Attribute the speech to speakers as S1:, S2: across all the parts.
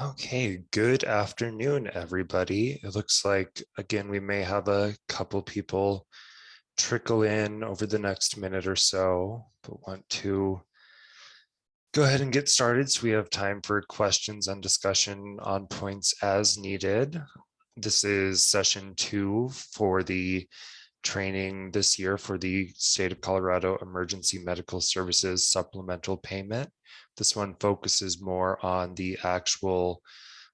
S1: Okay, good afternoon, everybody. It looks like, again, we may have a couple people trickle in over the next minute or so, but want to go ahead and get started so we have time for questions and discussion on points as needed. This is session 2 for the training this year for the State of Colorado Emergency Medical Services Supplemental Payment. This one focuses more on the actual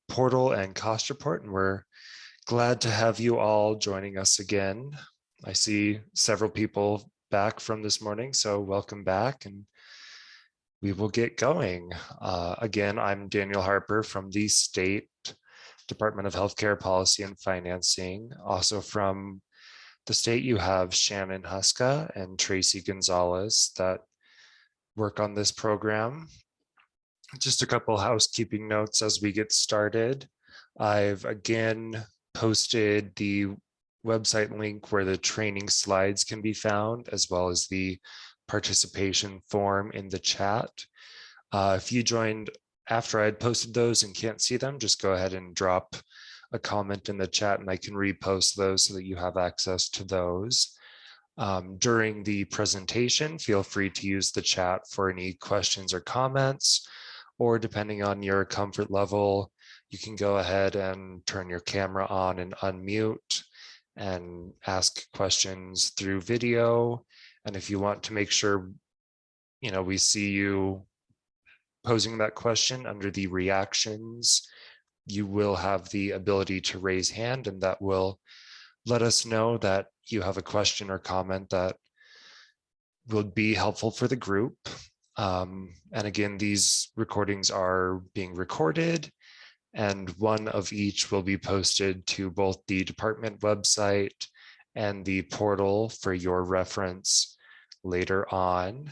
S1: portal and cost report, and we're glad to have you all joining us again. I see several people back from this morning, so welcome back, and we will get going. Again, I'm Daniel Harper from the State Department of Healthcare Policy and Financing. Also from the state, you have Shannon Huska and Tracy Gonzalez that work on this program. Just a couple housekeeping notes as we get started. I've again posted the website link where the training slides can be found, as well as the participation form in the chat. If you joined after I had posted those and can't see them, just go ahead and drop a comment in the chat and I can repost those so that you have access to those. During the presentation, feel free to use the chat for any questions or comments, or depending on your comfort level, you can go ahead and turn your camera on and unmute and ask questions through video. And if you want to make sure, we see you posing that question under the reactions, you will have the ability to raise hand, and that will let us know that you have a question or comment that would be helpful for the group. And again, these recordings are being recorded, and one of each will be posted to both the department website and the portal for your reference later on.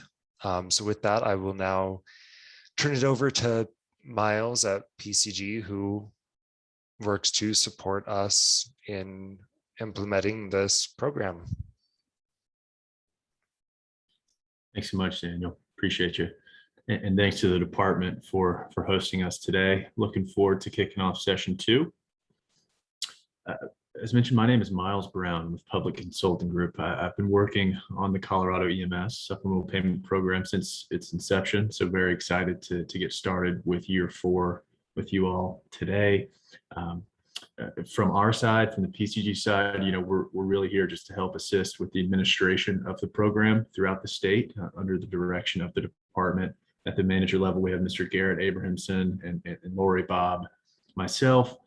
S1: So with that, I will now turn it over to Miles at PCG, who works to support us in implementing this program.
S2: Thanks so much, Daniel. Appreciate you. And thanks to the department for hosting us today. Looking forward to kicking off session 2. As mentioned, my name is Miles Brown with Public Consulting Group. I've been working on the Colorado EMS Supplemental Payment Program since its inception. So very excited to get started with year 4 with you all today. From our side, from the PCG side, we're really here just to help assist with the administration of the program throughout the state under the direction of the department. At the manager level, we have Mr. Garrett Abrahamson and Lori Bob, myself.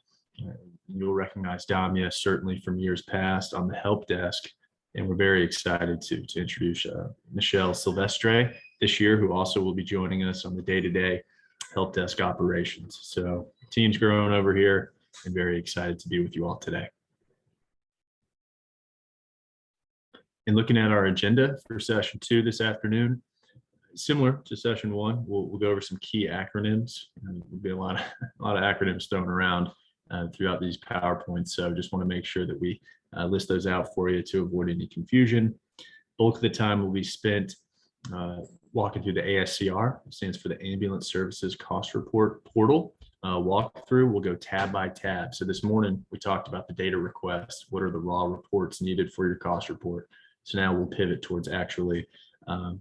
S2: You'll recognize Damia certainly from years past on the help desk, and we're very excited to introduce Michelle Silvestre this year, who also will be joining us on the day-to-day help desk operations. So the team's growing over here, and very excited to be with you all today. In looking at our agenda for session 2 this afternoon, similar to session 1, we'll go over some key acronyms. There'll be a lot of acronyms thrown around throughout these PowerPoints, so just want to make sure that we list those out for you to avoid any confusion. Bulk of the time will be spent walking through the ASCR. It stands for the Ambulance Services Cost Report Portal. Walkthrough, we'll go tab by tab. So this morning we talked about the data request. What are the raw reports needed for your cost report? So now we'll pivot towards actually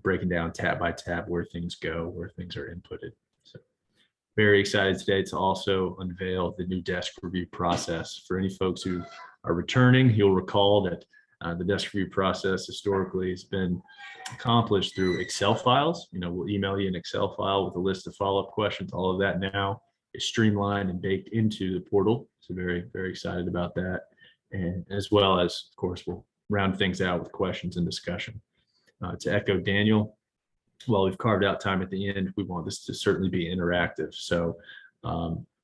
S2: breaking down tab by tab where things go, where things are inputted. So very excited today to also unveil the new desk review process. For any folks who are returning, you'll recall that the desk review process historically has been accomplished through Excel files. We'll email you an Excel file with a list of follow-up questions. All of that now is streamlined and baked into the portal. So very, very excited about that. And as well as, of course, we'll round things out with questions and discussion. To echo Daniel, while we've carved out time at the end, we want this to certainly be interactive. So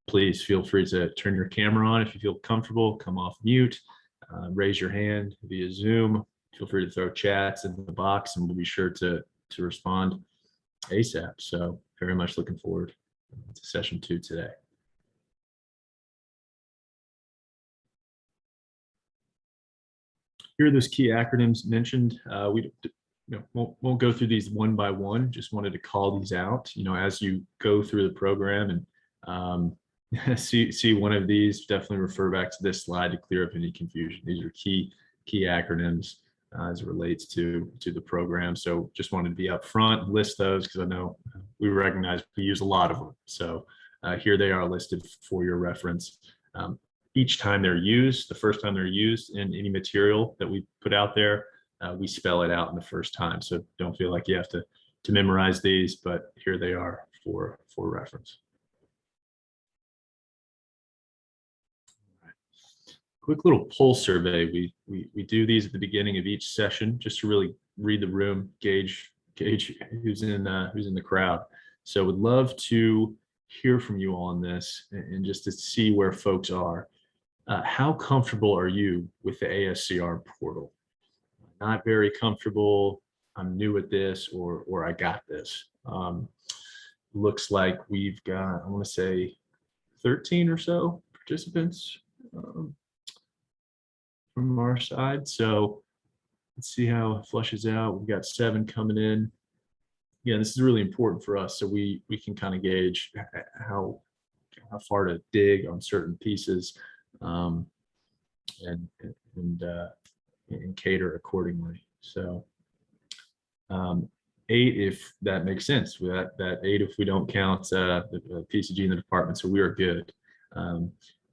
S2: please feel free to turn your camera on if you feel comfortable, come off mute, raise your hand via Zoom. Feel free to throw chats in the box and we'll be sure to respond ASAP. So very much looking forward to session 2 today. Here are those key acronyms mentioned. We won't go through these one by one, just wanted to call these out. As you go through the program and see one of these, definitely refer back to this slide to clear up any confusion. These are key acronyms as it relates to the program. So just wanted to be upfront and list those because I know we recognize we use a lot of them. So here they are listed for your reference. Each time they're used, the first time they're used in any material that we put out there, we spell it out in the first time. So don't feel like you have to memorize these, but here they are for reference. Quick little pulse survey. We do these at the beginning of each session just to really read the room, gauge who's in the crowd. So would love to hear from you on this and just to see where folks are. How comfortable are you with the ASCR portal? Not very comfortable. I'm new at this, or I got this. Looks like we've got, I want to say 13 or so participants from our side. So let's see how it flushes out. We've got 7 coming in. Yeah, this is really important for us, so we can kind of gauge how far to dig on certain pieces, and cater accordingly. So 8, if that makes sense. That 8, if we don't count the PCG in the department, so we are good.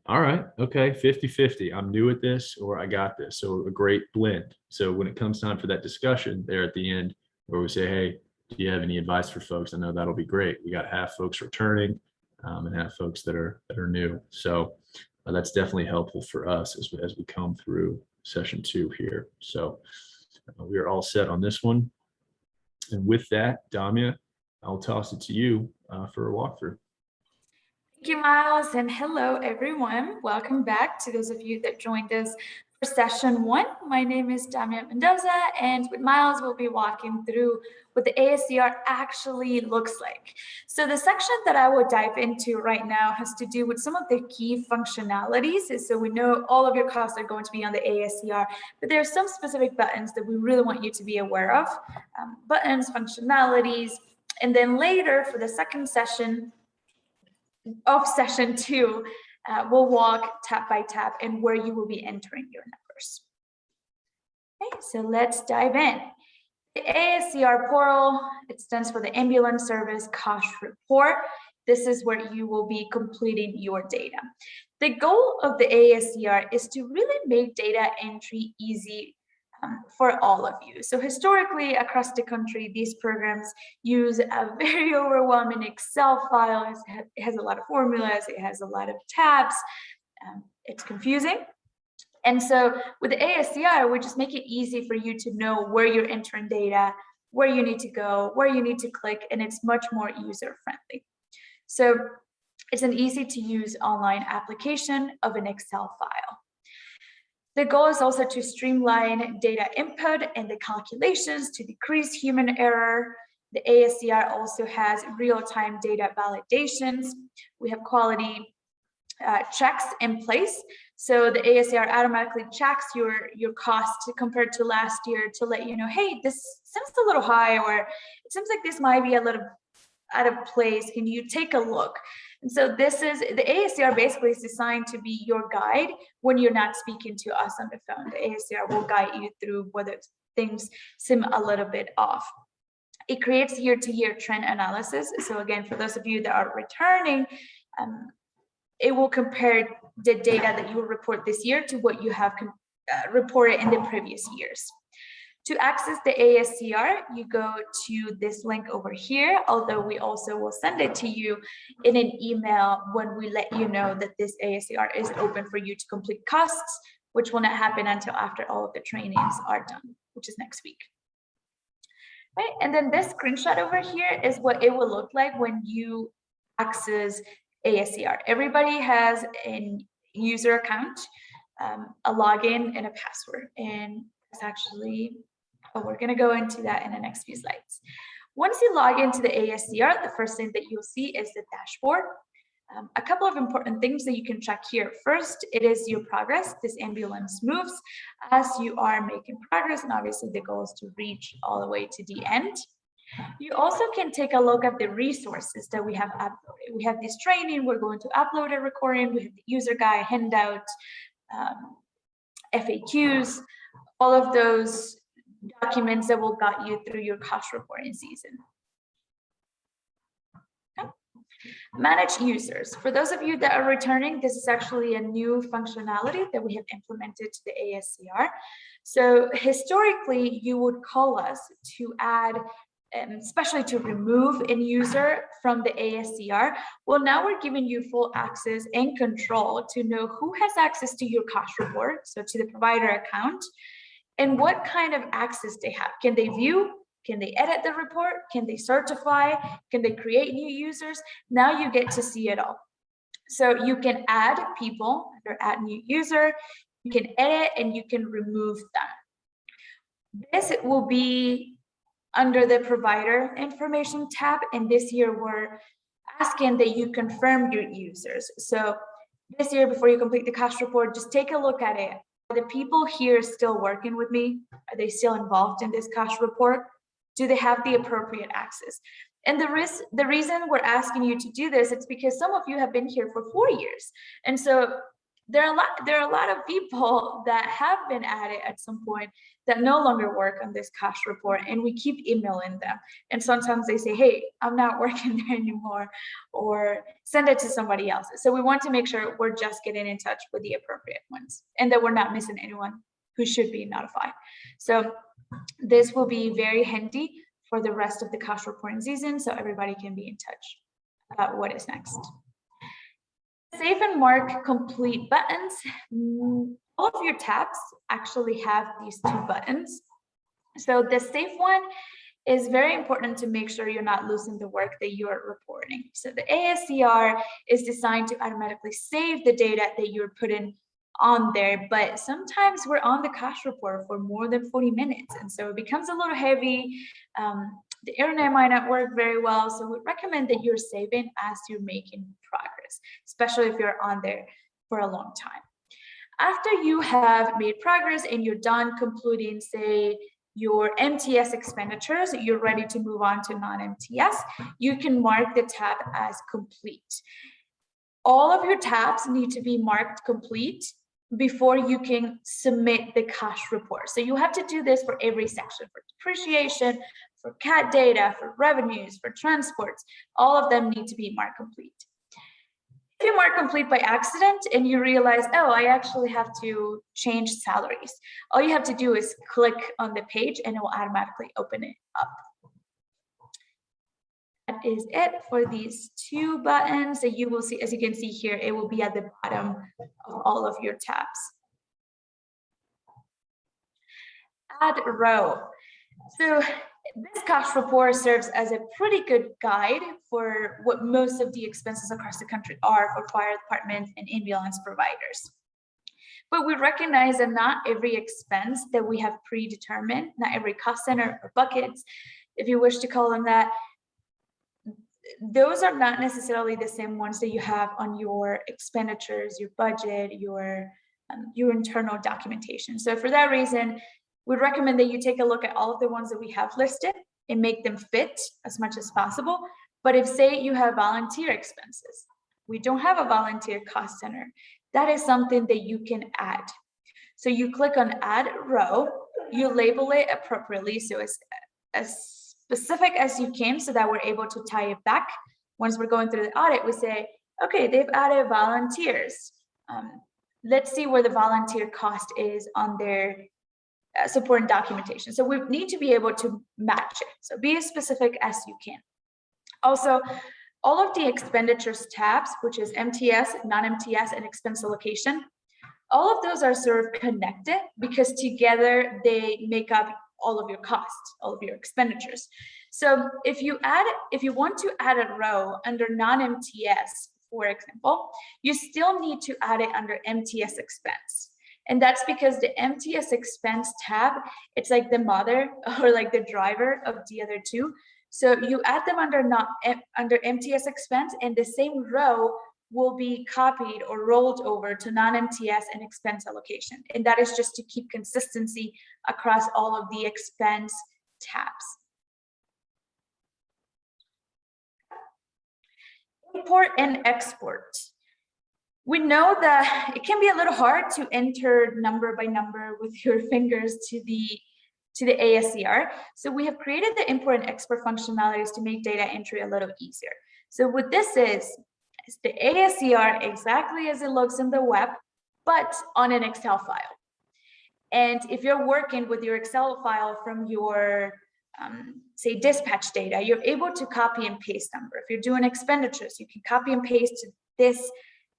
S2: All right, okay, 50-50. I'm new at this, or I got this. So a great blend. So when it comes time for that discussion there at the end, where we say, hey, do you have any advice for folks? I know that'll be great. We got half folks returning, and half folks that are new. So that's definitely helpful for us as we come through session 2 here. So we are all set on this one. And with that, Damia, I'll toss it to you for a walkthrough.
S3: Thank you, Miles, and hello, everyone. Welcome back to those of you that joined us for session 1. My name is Damia Mendoza, and with Miles, we'll be walking through what the ASCR actually looks like. So the section that I will dive into right now has to do with some of the key functionalities. So we know all of your costs are going to be on the ASCR, but there are some specific buttons that we really want you to be aware of. Buttons, functionalities, and then later for the second session of session 2, we'll walk tab by tab and where you will be entering your numbers. Okay, so let's dive in. The ASCR portal, it stands for the Ambulance Service Cost Report. This is where you will be completing your data. The goal of the ASCR is to really make data entry easy for all of you. So historically across the country, these programs use a very overwhelming Excel file. It has a lot of formulas, it has a lot of tabs. It's confusing. And so with the ASCR, we just make it easy for you to know where you're entering data, where you need to go, where you need to click, and it's much more user-friendly. So it's an easy to use online application of an Excel file. The goal is also to streamline data input and the calculations to decrease human error. The ASCR also has real-time data validations. We have quality checks in place. So the ASCR automatically checks your cost compared to last year to let you know, hey, this seems a little high, or it seems like this might be a little out of place. Can you take a look? And so this is, the ASCR basically is designed to be your guide when you're not speaking to us on the phone. The ASCR will guide you through whether things seem a little bit off. It creates year-to-year trend analysis. So again, for those of you that are returning, it will compare the data that you will report this year to what you have reported in the previous years. To access the ASCR, you go to this link over here, although we also will send it to you in an email when we let you know that this ASCR is open for you to complete costs, which will not happen until after all of the trainings are done, which is next week. Right, and then this screenshot over here is what it will look like when you access ASCR. Everybody has a user account, a login, and a password, and it's actually, we're going to go into that in the next few slides. Once you log into the ASCR, the first thing that you'll see is the dashboard. A couple of important things that you can check here. First, it is your progress. This ambulance moves as you are making progress, and obviously the goal is to reach all the way to the end. You also can take a look at the resources that we have uploaded. We have this training, we're going to upload a recording, we have the user guide, handout, FAQs, all of those documents that will guide you through your cost reporting season. Okay. Manage users. For those of you that are returning, this is actually a new functionality that we have implemented to the ASCR. So historically, you would call us to add, especially to remove a user from the ASCR. Well, now we're giving you full access and control to know who has access to your cost report, so to the provider account, and what kind of access they have. Can they view? Can they edit the report? Can they certify? Can they create new users? Now you get to see it all. So you can add people or add new user, you can edit, and you can remove them. This will be under the provider information tab, and this year we're asking that you confirm your users. So this year, before you complete the cost report, just take a look at it. Are the people here still working with me? Are they still involved in this cost report? Do they have the appropriate access? And the reason we're asking you to do this, it's because some of you have been here for 4 years. And so there are a lot of people that have been added at some point that no longer work on this cost report, and we keep emailing them. And sometimes they say, hey, I'm not working there anymore, or send it to somebody else. So we want to make sure we're just getting in touch with the appropriate ones and that we're not missing anyone who should be notified. So this will be very handy for the rest of the cost reporting season, so everybody can be in touch about what is next. Save and mark complete buttons. All of your tabs actually have these 2 buttons. So the save one is very important to make sure you're not losing the work that you're reporting. So the ASCR is designed to automatically save the data that you're putting on there, but sometimes we're on the cost report for more than 40 minutes, and so it becomes a little heavy. The internet might not work very well, so we recommend that you're saving as you're making progress, especially if you're on there for a long time. After you have made progress and you're done completing, say, your MTS expenditures, you're ready to move on to non-MTS, you can mark the tab as complete. All of your tabs need to be marked complete before you can submit the cost report. So you have to do this for every section, for depreciation, for CAD data, for revenues, for transports. All of them need to be marked complete. If you mark complete by accident and you realize, oh, I actually have to change salaries, all you have to do is click on the page and it will automatically open it up. That is it for these 2 buttons that you will see. As you can see here, it will be at the bottom of all of your tabs. Add row. So this cost report serves as a pretty good guide for what most of the expenses across the country are for fire departments and ambulance providers. But we recognize that not every expense that we have predetermined, not every cost center or buckets, if you wish to call them that, those are not necessarily the same ones that you have on your expenditures, your budget, your internal documentation. So for that reason, we recommend that you take a look at all of the ones that we have listed and make them fit as much as possible. But if, say, you have volunteer expenses, we don't have a volunteer cost center, that is something that you can add. So you click on add row, you label it appropriately, so it's as specific as you can so that we're able to tie it back. Once we're going through the audit, we say, okay, they've added volunteers. Let's see where the volunteer cost is on their support and documentation. So we need to be able to match it. So be as specific as you can. Also, all of the expenditures tabs, which is MTS, non-MTS, and expense allocation, all of those are sort of connected because together they make up all of your costs, all of your expenditures. So if you want to add a row under non-MTS, for example, you still need to add it under MTS expense. And that's because the MTS expense tab, it's like the mother or like the driver of the other 2. So you add them under MTS expense, and the same row will be copied or rolled over to non-MTS and expense allocation. And that is just to keep consistency across all of the expense tabs. Import and export. We know that it can be a little hard to enter number by number with your fingers to the ASCR. So we have created the import and export functionalities to make data entry a little easier. So what this is the ASCR exactly as it looks in the web, but on an Excel file. And if you're working with your Excel file from your say dispatch data, you're able to copy and paste number. If you're doing expenditures, you can copy and paste this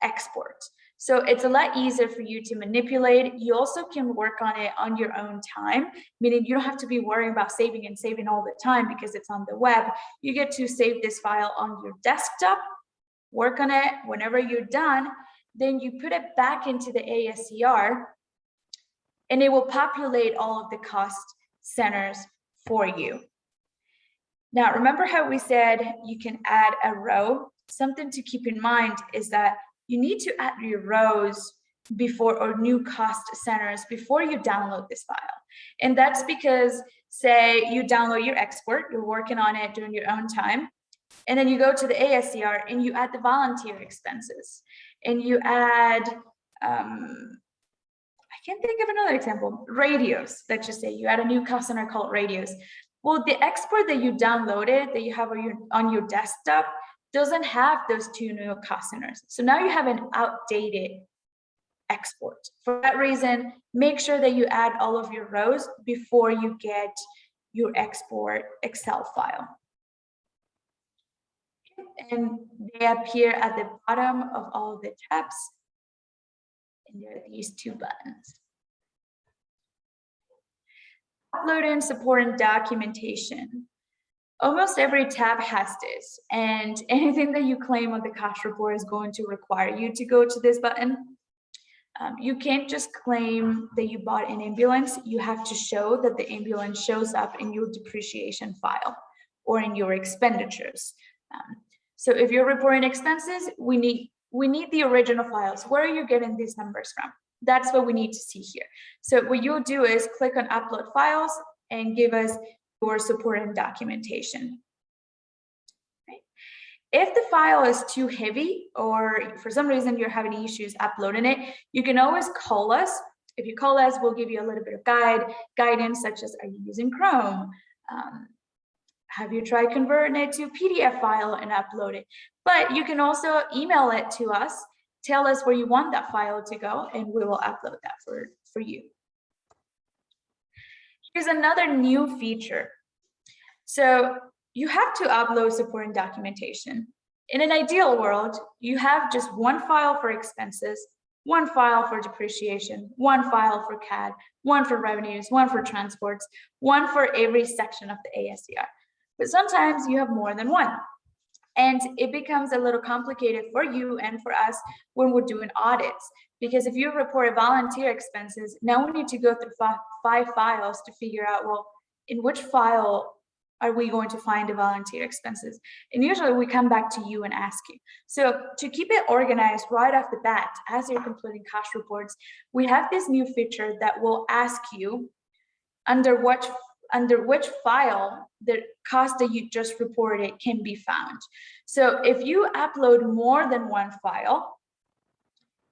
S3: export. So it's a lot easier for you to manipulate. You also can work on it on your own time, meaning you don't have to be worrying about saving and saving all the time because it's on the web. You get to save this file on your desktop, work on it. Whenever you're done, then you put it back into the ASCR and it will populate all of the cost centers for you. Now, remember how we said you can add a row? Something to keep in mind is that you need to add your rows before or new cost centers before you download this file. And that's because, say you download your export, you're working on it during your own time, and then you go to the ASCR and you add the volunteer expenses and you add, I can't think of another example, radios. Let's just say you add a new cost center called radios. Well, the export that you downloaded, that you have on your desktop, doesn't have those two new cost centers. So now you have an outdated export. For that reason, make sure that you add all of your rows before you get your export Excel file. And they appear at the bottom of all the tabs. And there are these two buttons. Upload and support and documentation. Almost every tab has this, and anything that you claim on the cost report is going to require you to go to this button. You can't just claim that you bought an ambulance. You have to show that the ambulance shows up in your depreciation file or in your expenditures. So if you're reporting expenses, we need the original files. Where are you getting these numbers from? That's what we need to see here. So what you'll do is click on upload files and give us your support and documentation. Right. If the file is too heavy or for some reason you're having issues uploading it, you can always call us. If you call us, we'll give you a little bit of guidance, such as, are you using Chrome? Have you tried converting it to PDF file and upload it? But you can also email it to us, tell us where you want that file to go, and we will upload that for you. Here's another new feature. So you have to upload support and documentation. In an ideal world, you have just one file for expenses, one file for depreciation, one file for CAD, one for revenues, one for transports, one for every section of the ASCR. But sometimes you have more than one. And it becomes a little complicated for you and for us when we're doing audits. Because if you report volunteer expenses, now we need to go through five files to figure out, well, in which file are we going to find the volunteer expenses? And usually we come back to you and ask you. So to keep it organized right off the bat, as you're completing cost reports, we have this new feature that will ask you under which file the cost that you just reported can be found. So if you upload more than one file,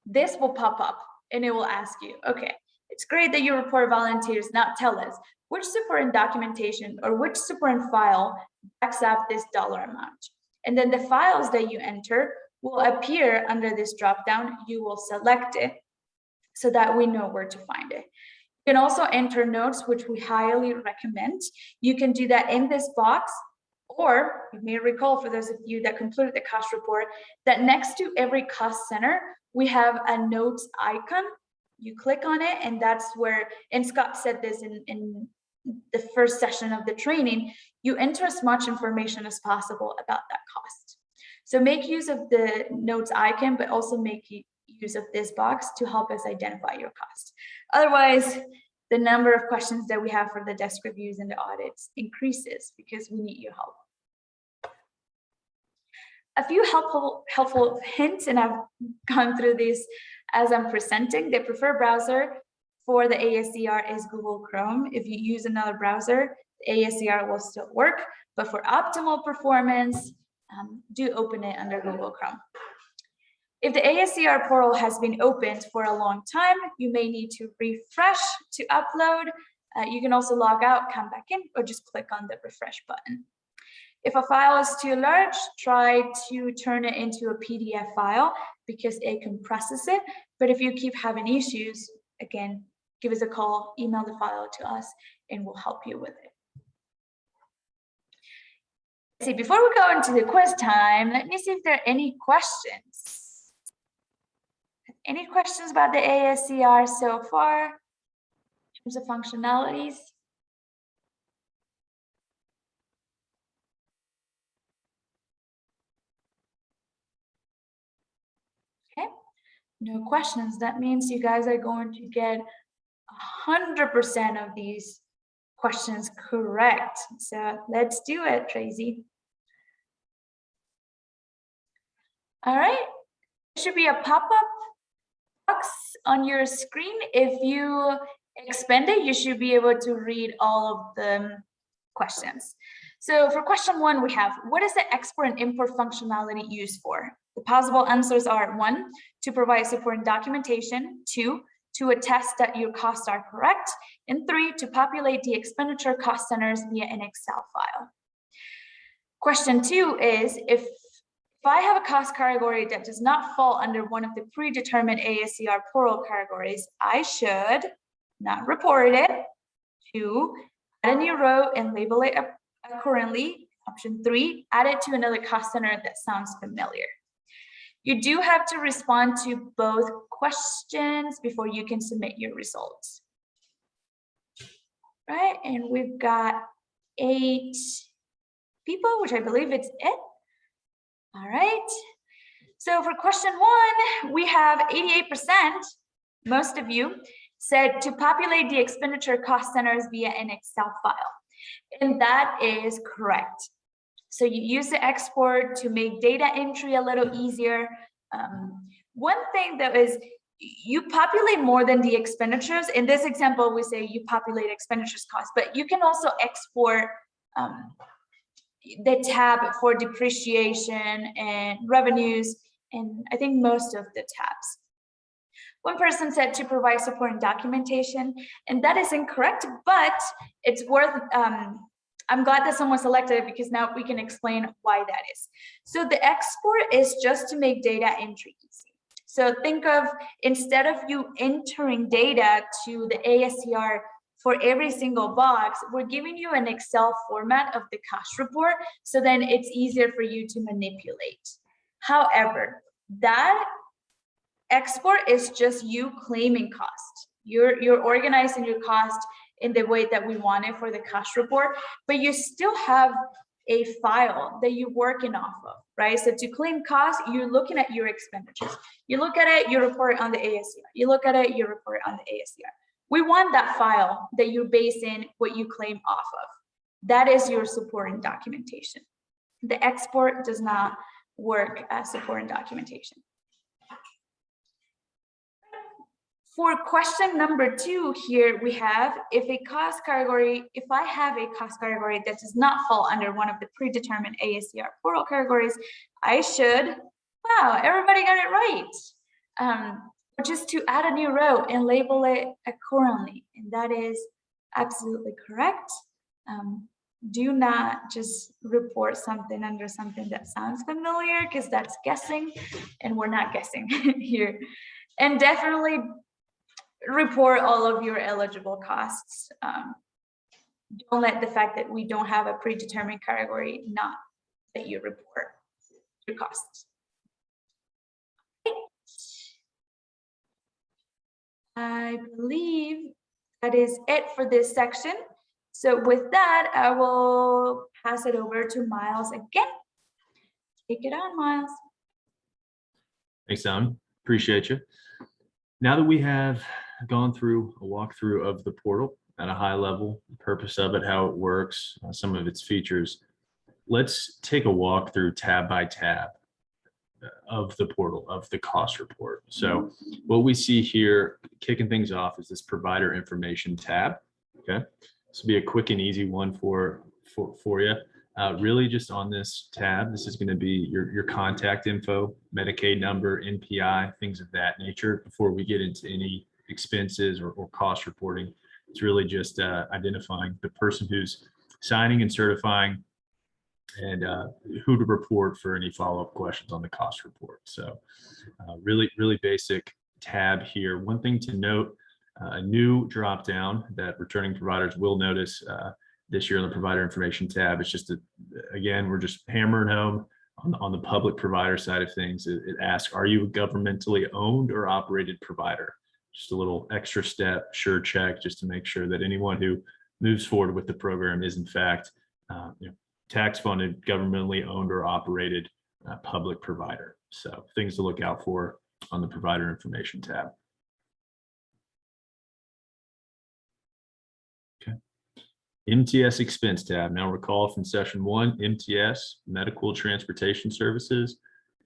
S3: this will pop up and it will ask you, okay, it's great that you report volunteers. Now tell us which support and documentation or which support and file backs up this dollar amount. And then the files that you enter will appear under this dropdown. You will select it so that we know where to find it. You can also enter notes, which we highly recommend. You can do that in this box, or you may recall, for those of you that completed the cost report, that next to every cost center, we have a notes icon. You click on it, and that's where, and Scott said this in the first session of the training, you enter as much information as possible about that cost. So make use of the notes icon, but also make use of this box to help us identify your cost. Otherwise, the number of questions that we have for the desk reviews and the audits increases because we need your help. A few helpful hints, and I've gone through these as I'm presenting. The preferred browser for the ASCR is Google Chrome. If you use another browser, the ASCR will still work, but for optimal performance, do open it under Google Chrome. If the ASCR portal has been opened for a long time, you may need to refresh to upload. You can also log out, come back in, or just click on the refresh button. If a file is too large, try to turn it into a PDF file because it compresses it. But if you keep having issues, again, give us a call, email the file to us, and we'll help you with it. See, before we go into the quiz time, let me see if there are any questions. Any questions about the ASCR so far in terms of functionalities? Okay, no questions. That means you guys are going to get 100% of these questions correct. So let's do it, Tracy. All right, there should be a pop-up box on your screen. If you expand it, you should be able to read all of the questions. So for question 1, we have, what is the export and import functionality used for? The possible answers are 1, to provide support and documentation, 2, to attest that your costs are correct, and 3, to populate the expenditure cost centers via an Excel file. Question 2 is, if I have a cost category that does not fall under one of the predetermined ASCR portal categories, I should not report it, 2, add a new row and label it accordingly. Option 3, add it to another cost center that sounds familiar. You do have to respond to both questions before you can submit your results. Right, and we've got 8 people, which I believe it's it. All right, so for question 1, we have 88%, most of you, said to populate the expenditure cost centers via an Excel file. And that is correct. So you use the export to make data entry a little easier. One thing that is, you populate more than the expenditures. In this example, we say you populate expenditures cost, but you can also export the tab for depreciation and revenues, and I think most of the tabs. One person said to provide support and documentation, and that is incorrect, but it's worth, I'm glad that someone selected it because now we can explain why that is. So the export is just to make data entry easy. So think of, instead of you entering data to the ASCR for every single box, we're giving you an Excel format of the cost report, so then it's easier for you to manipulate. However, that export is just you claiming cost. You're organizing your cost in the way that we want it for the cost report, but you still have a file that you're working off of, right? So to claim cost, you're looking at your expenditures. You look at it, you report it on the ASCR. You look at it, you report it on the ASCR. We want that file that you're basing what you claim off of. That is your supporting documentation. The export does not work as supporting documentation. For question number 2 here, we have, if I have a cost category that does not fall under one of the predetermined ASCR portal categories, I should, wow, everybody got it right. Which is to add a new row and label it accordingly. And that is absolutely correct. Do not just report something under something that sounds familiar, because that's guessing, and we're not guessing here. And definitely report all of your eligible costs. Don't let the fact that we don't have a predetermined category not that you report your costs. I believe that is it for this section. So with that, I will pass it over to Miles again. Take it on, Miles.
S2: Thanks, Sam. Appreciate you. Now that we have gone through a walkthrough of the portal at a high level, the purpose of it, how it works, some of its features, let's take a walk through tab by tab of the portal, of the cost report. So what we see here, kicking things off, is this provider information tab. Okay, this will be a quick and easy one for you. Really just on this tab, this is going to be your contact info, Medicaid number, NPI, things of that nature. Before we get into any expenses or cost reporting, it's really just identifying the person who's signing and certifying, and who to report for any follow-up questions on the cost report. So really basic tab here. One thing to note, a new drop down that returning providers will notice this year on the provider information tab. It's just, again, we're just hammering home on the public provider side of things. It asks, are you a governmentally owned or operated provider? Just a little extra step, sure check, just to make sure that anyone who moves forward with the program is in fact tax funded, governmentally owned or operated public provider. So things to look out for on the provider information tab. Okay. MTS expense tab. Now recall from session 1, MTS, medical transportation services,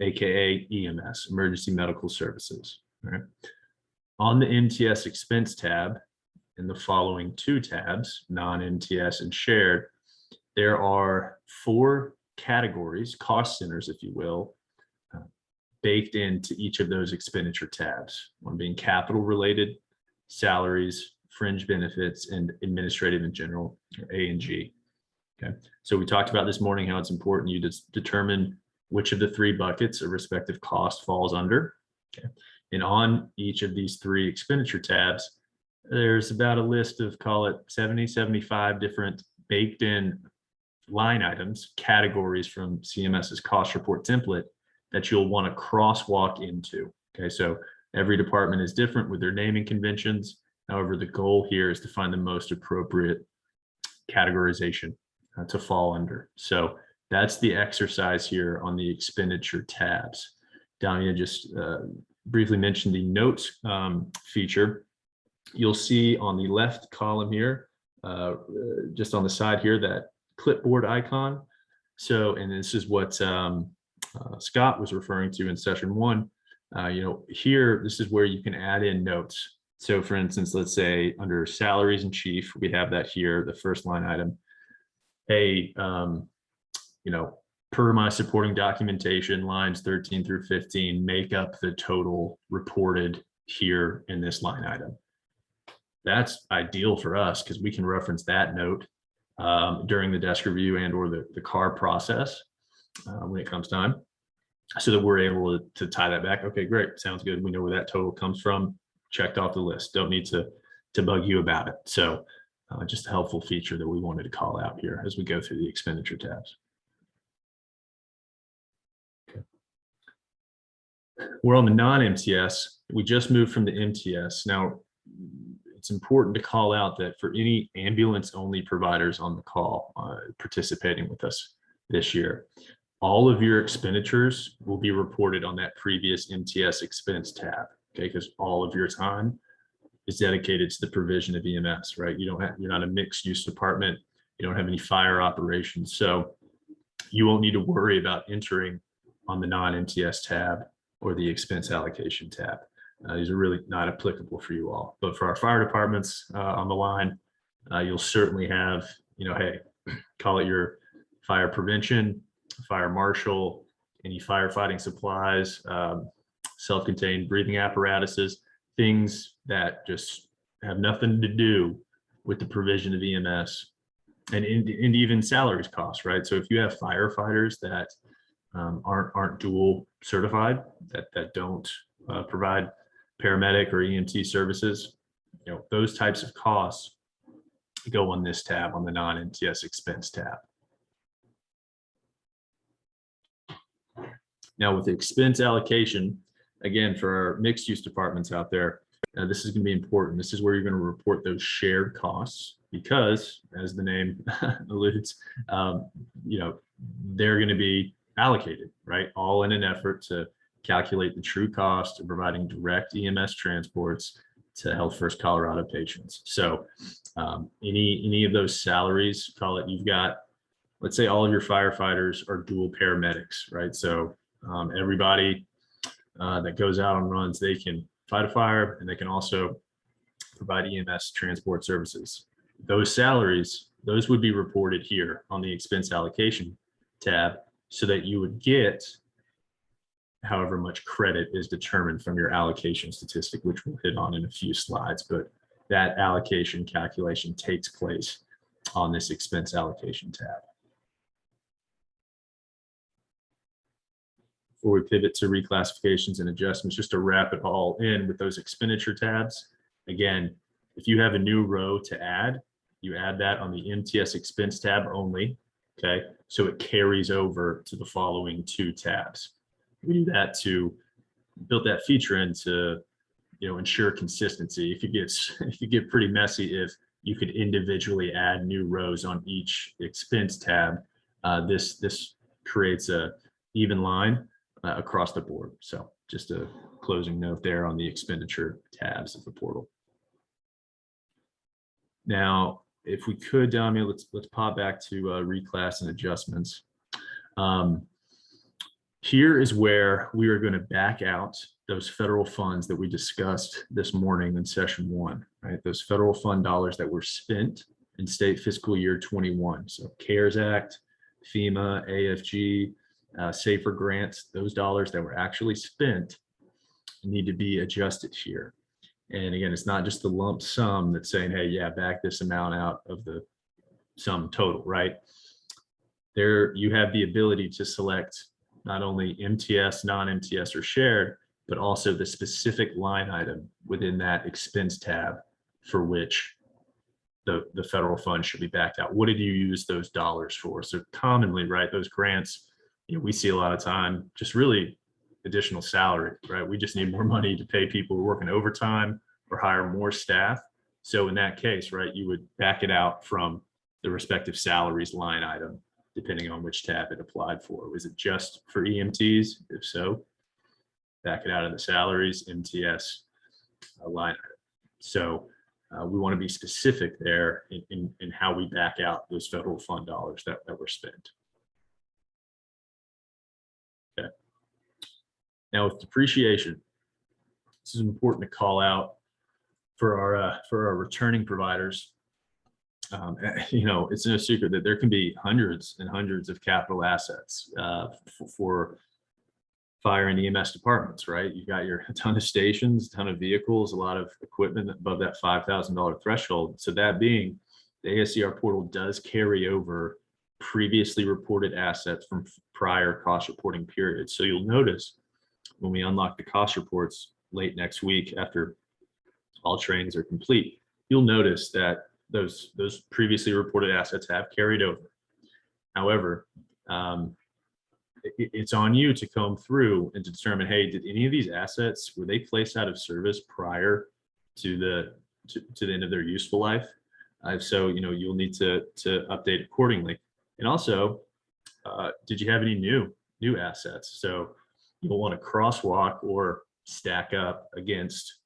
S2: AKA EMS, emergency medical services. All right. On the MTS expense tab, in the following 2 tabs, non-MTS and shared, there are 4 categories, cost centers, if you will, baked into each of those expenditure tabs. One being capital related, salaries, fringe benefits, and administrative and general, or A&G. Okay, so we talked about this morning how it's important you just determine which of the 3 buckets a respective cost falls under. Okay, and on each of these 3 expenditure tabs, there's about a list of, call it 70, 75 different baked in line items, categories from CMS's cost report template that you'll want to crosswalk into. Okay, so every department is different with their naming conventions. However, the goal here is to find the most appropriate categorization to fall under. So that's the exercise here on the expenditure tabs. Dania just briefly mentioned the notes feature. You'll see on the left column here, just on the side here, that clipboard icon. So, and this is what Scott was referring to in session 1. Here, this is where you can add in notes. So for instance, let's say under salaries and chief, we have that here, the first line item. Hey, per my supporting documentation, lines 13 through 15 make up the total reported here in this line item. That's ideal for us because we can reference that note during the desk review and or the CAR process when it comes time, so that we're able to tie that back. Okay, great, sounds good. We know where that total comes from. Checked off the list. Don't need to bug you about it. So just a helpful feature that we wanted to call out here as we go through the expenditure tabs. Okay. We're on the non-MTS. We just moved from the MTS. Now, it's important to call out that for any ambulance-only providers on the call participating with us this year, all of your expenditures will be reported on that previous MTS expense tab. Okay, because all of your time is dedicated to the provision of EMS, right? You're not a mixed use department. You don't have any fire operations. So you won't need to worry about entering on the non-MTS tab or the expense allocation tab. These are really not applicable for you all. But for our fire departments on the line, you'll certainly have, hey, call it your fire prevention, fire marshal, any firefighting supplies, self-contained breathing apparatuses, things that just have nothing to do with the provision of EMS, and even salaries costs, right? So if you have firefighters that aren't dual certified, that don't provide paramedic or EMT services, those types of costs go on this tab, on the non-MTS expense tab. Now with the expense allocation, again, for our mixed use departments out there, this is going to be important. This is where you're going to report those shared costs because, as the name alludes, they're going to be allocated, right? All in an effort to calculate the true cost of providing direct EMS transports to Health First Colorado patients. So any of those salaries, call it, you've got, let's say all of your firefighters are dual paramedics, right? So everybody that goes out and runs, they can fight a fire and they can also provide EMS transport services. Those salaries those would be reported here on the expense allocation tab, so that you would get however much credit is determined from your allocation statistic, which we'll hit on in a few slides. But that allocation calculation takes place on this expense allocation tab. Before we pivot to reclassifications and adjustments, just to wrap it all in with those expenditure tabs, again, if you have a new row to add, you add that on the MTS expense tab only, okay? So it carries over to the following two tabs. We do that to build that feature in to, ensure consistency. It could get pretty messy if you could individually add new rows on each expense tab. This creates a even line across the board. So just a closing note there on the expenditure tabs of the portal. Now, if we could, Damian, let's pop back to reclass and adjustments. Here is where we are going to back out those federal funds that we discussed this morning in session 1, right? Those federal fund dollars that were spent in state fiscal year 21. So CARES Act, FEMA, AFG, SAFER grants, those dollars that were actually spent need to be adjusted here. And again, it's not just the lump sum that's saying, hey, yeah, back this amount out of the sum total, right? There you have the ability to select not only MTS, non-MTS, or shared, but also the specific line item within that expense tab for which the federal fund should be backed out. What did you use those dollars for? So commonly, right, those grants, we see a lot of time, just really additional salary, right? We just need more money to pay people who are working overtime or hire more staff. So in that case, right, you would back it out from the respective salaries line item, depending on which tab it applied for. Was it just for EMTs? If so, back it out of the salaries, MTS line item. So we want to be specific there in how we back out those federal fund dollars that were spent. Okay. Now with depreciation, this is important to call out for our returning providers. It's no secret that there can be hundreds and hundreds of capital assets for fire and EMS departments, right? You got a ton of stations, a ton of vehicles, a lot of equipment above that $5,000 threshold. So that being, the ASCR portal does carry over previously reported assets from prior cost reporting periods. So you'll notice when we unlock the cost reports late next week after all trainings are complete, you'll notice that those previously reported assets have carried over. However, it's on you to comb through and to determine, hey, did any of these assets, were they placed out of service prior to the end of their useful life? If so, you'll need to update accordingly. And also, did you have any new assets? So you'll want to crosswalk or stack up against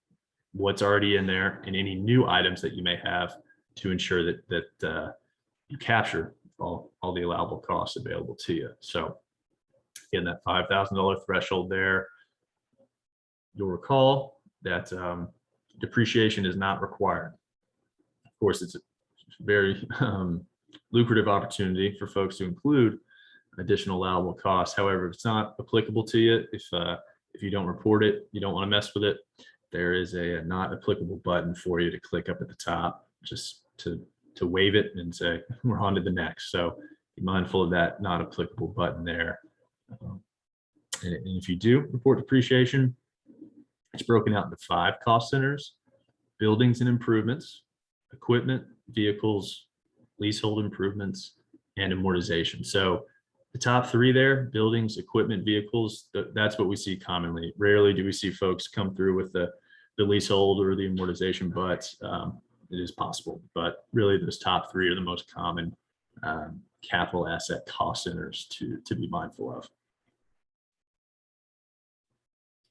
S2: what's already in there and any new items that you may have to ensure that you capture all the allowable costs available to you. So again, that $5,000 threshold there, you'll recall that depreciation is not required. Of course, it's a very lucrative opportunity for folks to include additional allowable costs. However, if it's not applicable to you, if you don't report it, you don't want to mess with it, there is a not applicable button for you to click up at the top, just to waive it and say, we're on to the next. So be mindful of that not applicable button there. And if you do report depreciation, it's broken out into 5 cost centers: buildings and improvements, equipment, vehicles, leasehold improvements, and amortization. So the top 3 there, buildings, equipment, vehicles, that's what we see commonly. Rarely do we see folks come through with the leasehold or the amortization, but it is possible. But really those top 3 are the most common capital asset cost centers to be mindful of.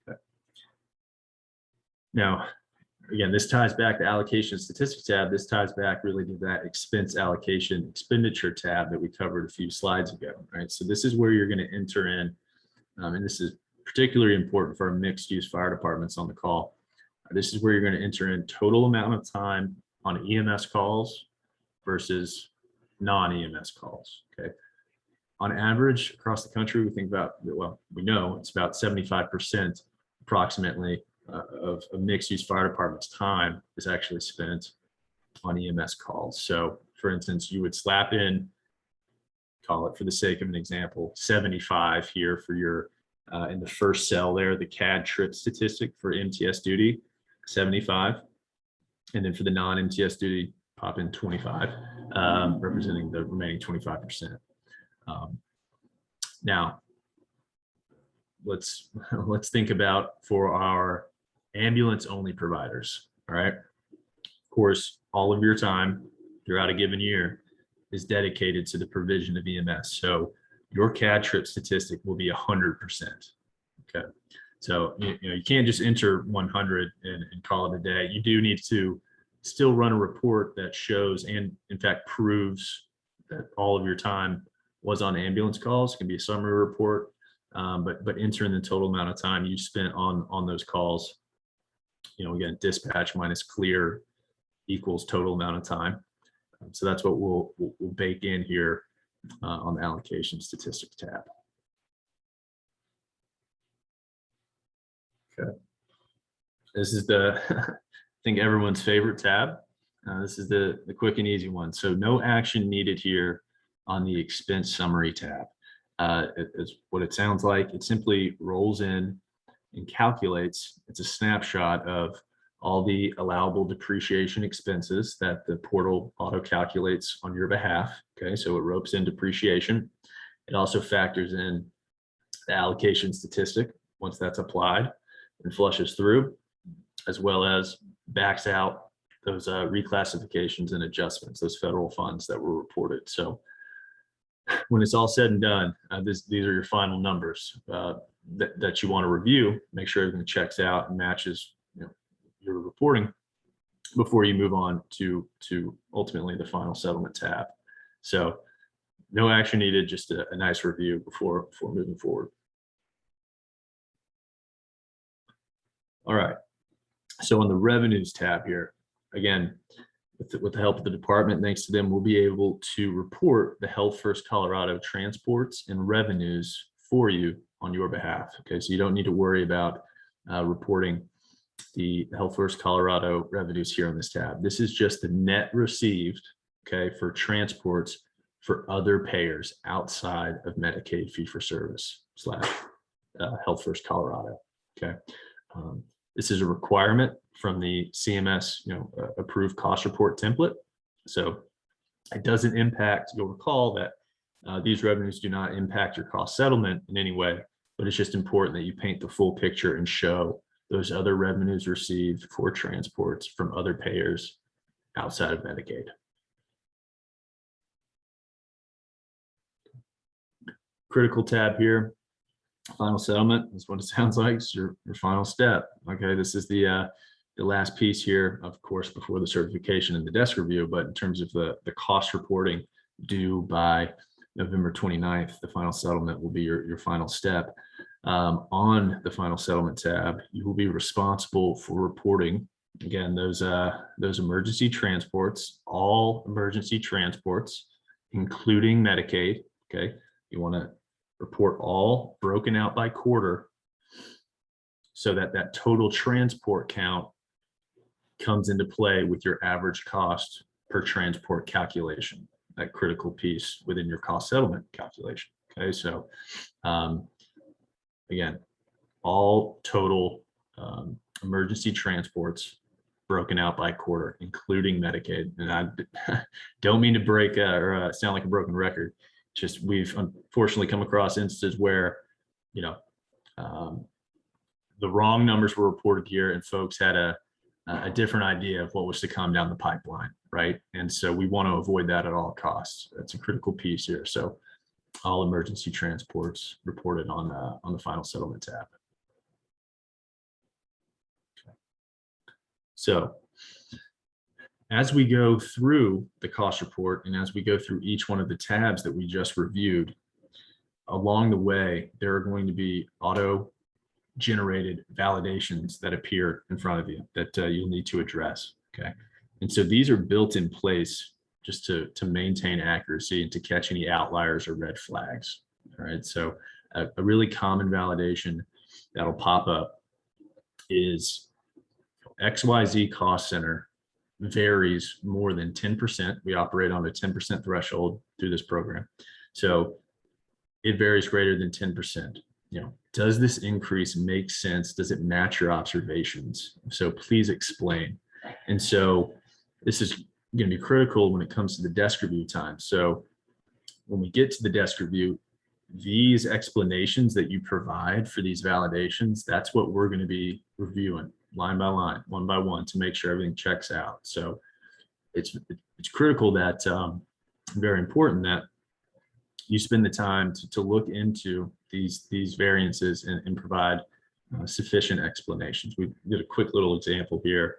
S2: Okay. Now, again, this ties back to allocation statistics tab. This ties back really to that expense allocation expenditure tab that we covered a few slides ago, right? So this is where you're going to enter in, and this is particularly important for our mixed use fire departments on the call. This is where you're going to enter in total amount of time on EMS calls versus non-EMS calls. Okay. On average, across the country, we think about, well, we know it's about 75% approximately of a mixed-use fire department's time is actually spent on EMS calls. So, for instance, you would slap in, call it for the sake of an example, 75 here for your, in the first cell there, the CAD trip statistic for MTS duty, 75. And then for the non-MTS duty, pop in 25, representing the remaining 25%. Now, let's think about for our ambulance only providers. All right. Of course, all of your time throughout a given year is dedicated to the provision of EMS. So your CAD trip statistic will be 100%. Okay. So you can't just enter 100 and call it a day. You do need to still run a report that shows and in fact proves that all of your time was on ambulance calls. It can be a summary report, but entering the total amount of time you spent on those calls. Again, dispatch minus clear equals total amount of time. So that's what we'll bake in here on the allocation statistics tab. Okay. This is the, I think everyone's favorite tab. This is the quick and easy one. So no action needed here on the expense summary tab. It's what it sounds like. It simply rolls in and calculates. It's a snapshot of all the allowable depreciation expenses that the portal auto calculates on your behalf. Okay, so it ropes in depreciation. It also factors in the allocation statistic once that's applied and flushes through, as well as backs out those reclassifications and adjustments, those federal funds that were reported. So when it's all said and done, these are your final numbers that you want to review. Make sure everything checks out and matches your reporting before you move on to ultimately the final settlement tab. So no action needed, just a nice review before moving forward. All right. So on the revenues tab here, again, with the help of the department, thanks to them, we'll be able to report the Health First Colorado transports and revenues for you on your behalf. Okay, so you don't need to worry about reporting the Health First Colorado revenues here on this tab. This is just the net received, okay, for transports for other payers outside of Medicaid fee-for-service / Health First Colorado. Okay, this is a requirement from the CMS, approved cost report template. So it doesn't impact. You'll recall that these revenues do not impact your cost settlement in any way, but it's just important that you paint the full picture and show those other revenues received for transports from other payers outside of Medicaid. Critical tab here, final settlement is what it sounds like. It's your final step. Okay, this is the last piece here, of course, before the certification and the desk review, but in terms of the cost reporting due by November 29th, the final settlement will be your final step. On the final settlement tab, you will be responsible for reporting, again, those emergency transports, all emergency transports, including Medicaid. Okay, you want to report all broken out by quarter so that total transport count comes into play with your average cost per transport calculation, that critical piece within your cost settlement calculation. Okay, so again, all total emergency transports broken out by quarter, including Medicaid. And I don't mean to break or sound like a broken record. Just we've unfortunately come across instances where, the wrong numbers were reported here and folks had a different idea of what was to come down the pipeline, right? And so we want to avoid that at all costs. That's a critical piece here. So all emergency transports reported on the final settlement tab. Okay. So as we go through the cost report and as we go through each one of the tabs that we just reviewed, along the way, there are going to be auto-generated validations that appear in front of you that you'll need to address. Okay. And so these are built in place just to maintain accuracy and to catch any outliers or red flags. All right, so a really common validation that'll pop up is XYZ cost center varies more than 10%. We operate on a 10% threshold through this program. So it varies greater than 10%. Does this increase make sense? Does it match your observations? So please explain. And so this is going to be critical when it comes to the desk review time. So when we get to the desk review, these explanations that you provide for these validations, that's what we're going to be reviewing line by line, one by one, to make sure everything checks out. So it's critical that, very important that you spend the time to look into these variances and provide sufficient explanations. We did a quick little example here.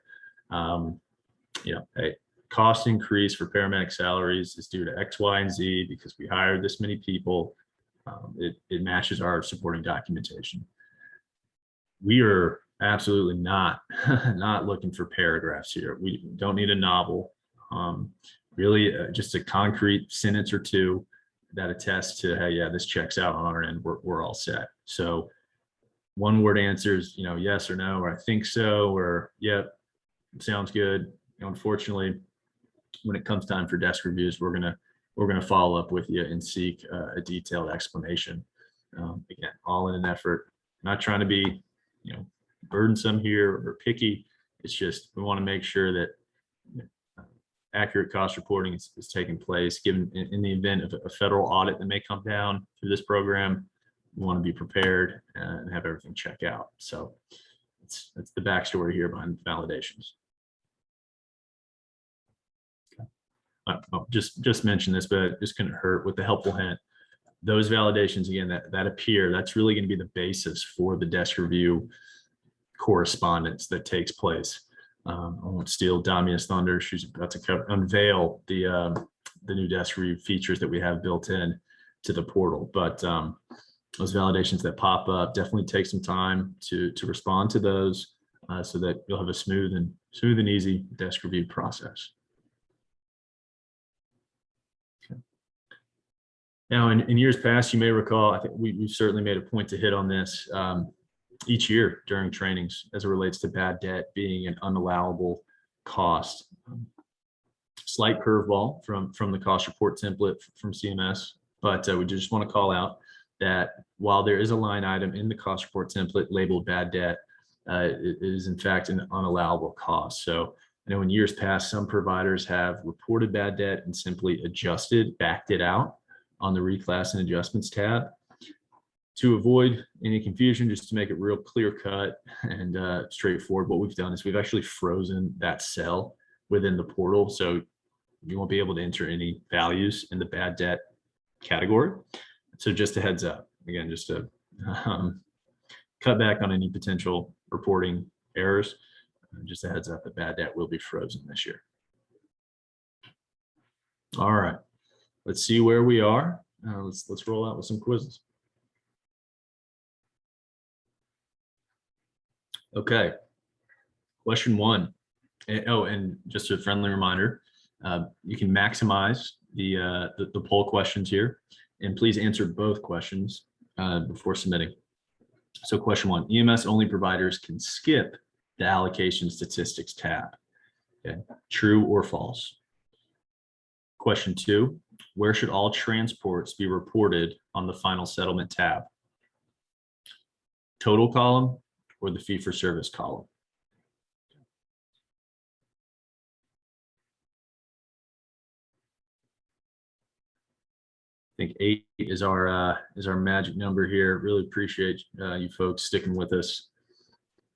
S2: A cost increase for paramedic salaries is due to X, Y, and Z because we hired this many people. It matches our supporting documentation. We are absolutely not looking for paragraphs here. We don't need a novel. Really, just a concrete sentence or two that attests to, hey, yeah, this checks out on our end. We're all set. So one word answers, yes or no, or I think so, or yep, sounds good. Unfortunately, when it comes time for desk reviews, we're gonna follow up with you and seek a detailed explanation. Again, all in an effort, not trying to be, burdensome here or picky. It's just we want to make sure that accurate cost reporting is taking place. Given in the event of a federal audit that may come down through this program, we want to be prepared and have everything check out. So that's the backstory here behind validations. I'll just mention this, but this couldn't hurt with the helpful hint. Those validations, again, that appear, that's really going to be the basis for the desk review correspondence that takes place. I won't steal Damia's thunder. She's about to unveil the new desk review features that we have built in to the portal. But those validations that pop up, definitely take some time to respond to those so that you'll have a smooth and easy desk review process. Now, in years past, you may recall, I think we've certainly made a point to hit on this each year during trainings as it relates to bad debt being an unallowable cost. Slight curveball from the cost report template from CMS, but we just want to call out that while there is a line item in the cost report template labeled bad debt, it is in fact an unallowable cost. So I know in years past, some providers have reported bad debt and simply backed it out on the reclass and adjustments tab. To avoid any confusion, just to make it real clear cut and straightforward, what we've done is we've actually frozen that cell within the portal. So you won't be able to enter any values in the bad debt category. So just a heads up, again, just to cut back on any potential reporting errors. Just a heads up, the bad debt will be frozen this year. All right. Let's see where we are. Let's roll out with some quizzes. Okay. Question 1. And just a friendly reminder, you can maximize the poll questions here, and please answer both questions before submitting. So question 1, EMS only providers can skip the allocation statistics tab. Okay. True or false? Question 2, where should all transports be reported on the final settlement tab? Total column or the fee for service column? I think 8 is our magic number here. Really appreciate you folks sticking with us.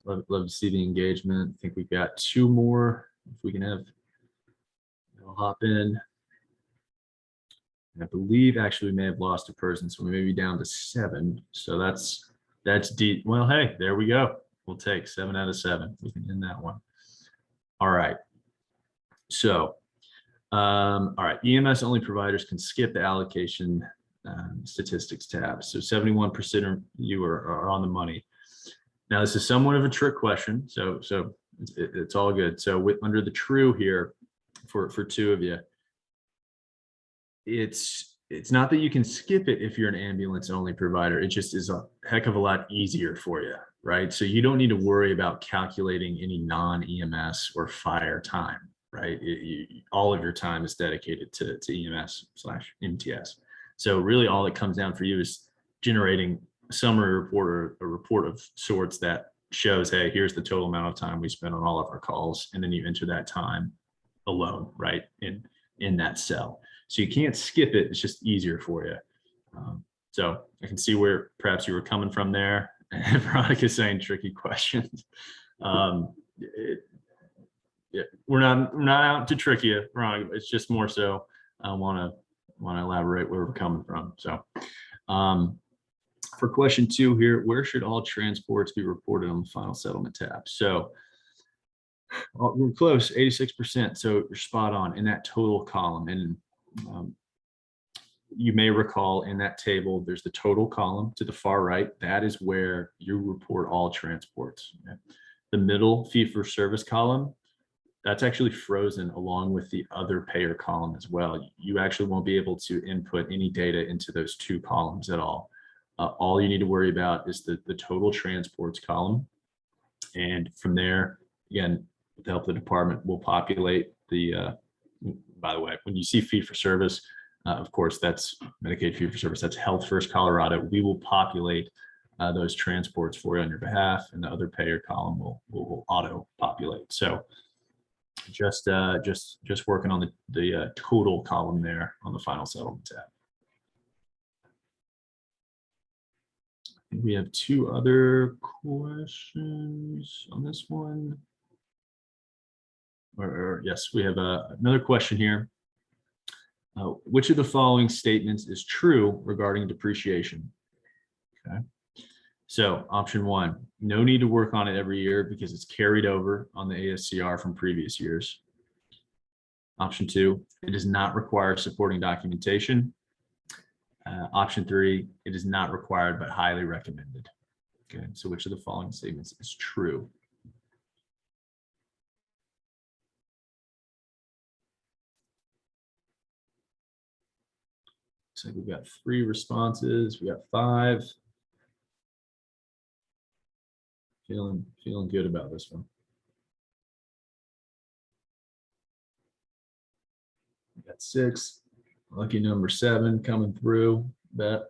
S2: Love to see the engagement. I think we've got 2 more. If we can have, I'll hop in. I believe actually we may have lost a person, so we may be down to 7. So that's deep. Well, hey, there we go. We'll take 7 out of 7. We can end that one. All right. So, all right. EMS only providers can skip the allocation statistics tab. So 71% of you are on the money. Now, this is somewhat of a trick question. So it's all good. So under the true here for 2 of you, it's not that you can skip it if you're an ambulance only provider. It just is a heck of a lot easier for you, right? So you don't need to worry about calculating any non-EMS or fire time, right? All of your time is dedicated to EMS/MTS. So really all it comes down for you is generating a summary report or a report of sorts that shows, hey, here's the total amount of time we spent on all of our calls. And then you enter that time alone, right, in that cell. So you can't skip it. It's just easier for you. So I can see where perhaps you were coming from there. And Veronica's saying tricky questions. We're not out to trick you, Veronica. It's just more so I want to elaborate where we're coming from. So for question 2 here, where should all transports be reported on the final settlement tab? So we're close, 86%. So you're spot on in that total column. And you may recall in that table, there's the total column to the far right. That is where you report all transports. Okay? The middle fee-for-service column, that's actually frozen along with the other payer column as well. You actually won't be able to input any data into those 2 columns at all. All you need to worry about is the total transports column. And from there, again, with the help of the department, we'll populate the, by the way, when you see fee for service, of course, that's Medicaid fee for service, that's Health First Colorado. We will populate those transports for you on your behalf, and the other payer column will auto populate. So just working on the total column there on the final settlement tab. I think we have 2 other questions on this one. Or yes, we have another question here. Which of the following statements is true regarding depreciation? Okay. So option 1, no need to work on it every year because it's carried over on the ASCR from previous years. Option 2, it does not require supporting documentation. Option 3, it is not required but highly recommended. Okay, so which of the following statements is true? So we've got 3 responses. We got 5. Feeling good about this one. We got 6. Lucky number 7 coming through. Bet.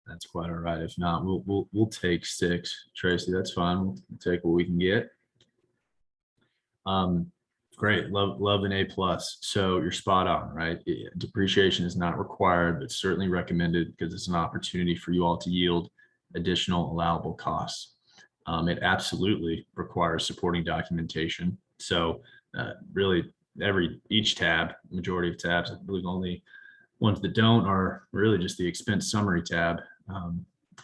S2: That's quite all right. If not, we'll take 6. Tracy, that's fine. We'll take what we can get. Great, love an A+. So you're spot on, right? Depreciation is not required, but certainly recommended because it's an opportunity for you all to yield additional allowable costs. It absolutely requires supporting documentation. So really each tab, majority of tabs, I believe only ones that don't are really just the expense summary tab.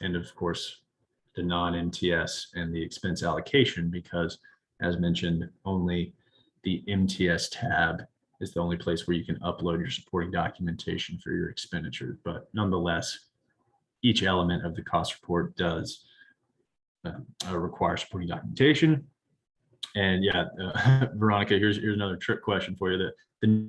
S2: And of course, the non-MTS and the expense allocation, because as mentioned, only the MTS tab is the only place where you can upload your supporting documentation for your expenditures. But nonetheless, each element of the cost report does require supporting documentation. And yeah, Veronica, here's another trick question for you. The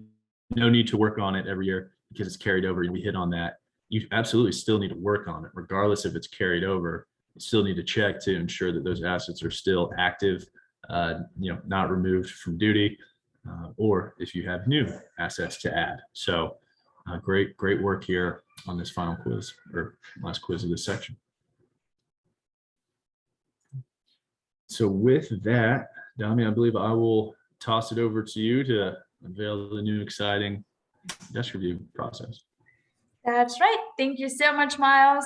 S2: no need to work on it every year because it's carried over. We hit on that. You absolutely still need to work on it, regardless if it's carried over. You still need to check to ensure that those assets are still active, not removed from duty, or if you have new assets to add. So great work here on this final quiz, or last quiz of this section. So with that, Dami, I believe I will toss it over to you to unveil the new exciting desk review process.
S3: That's right. Thank you so much, Miles.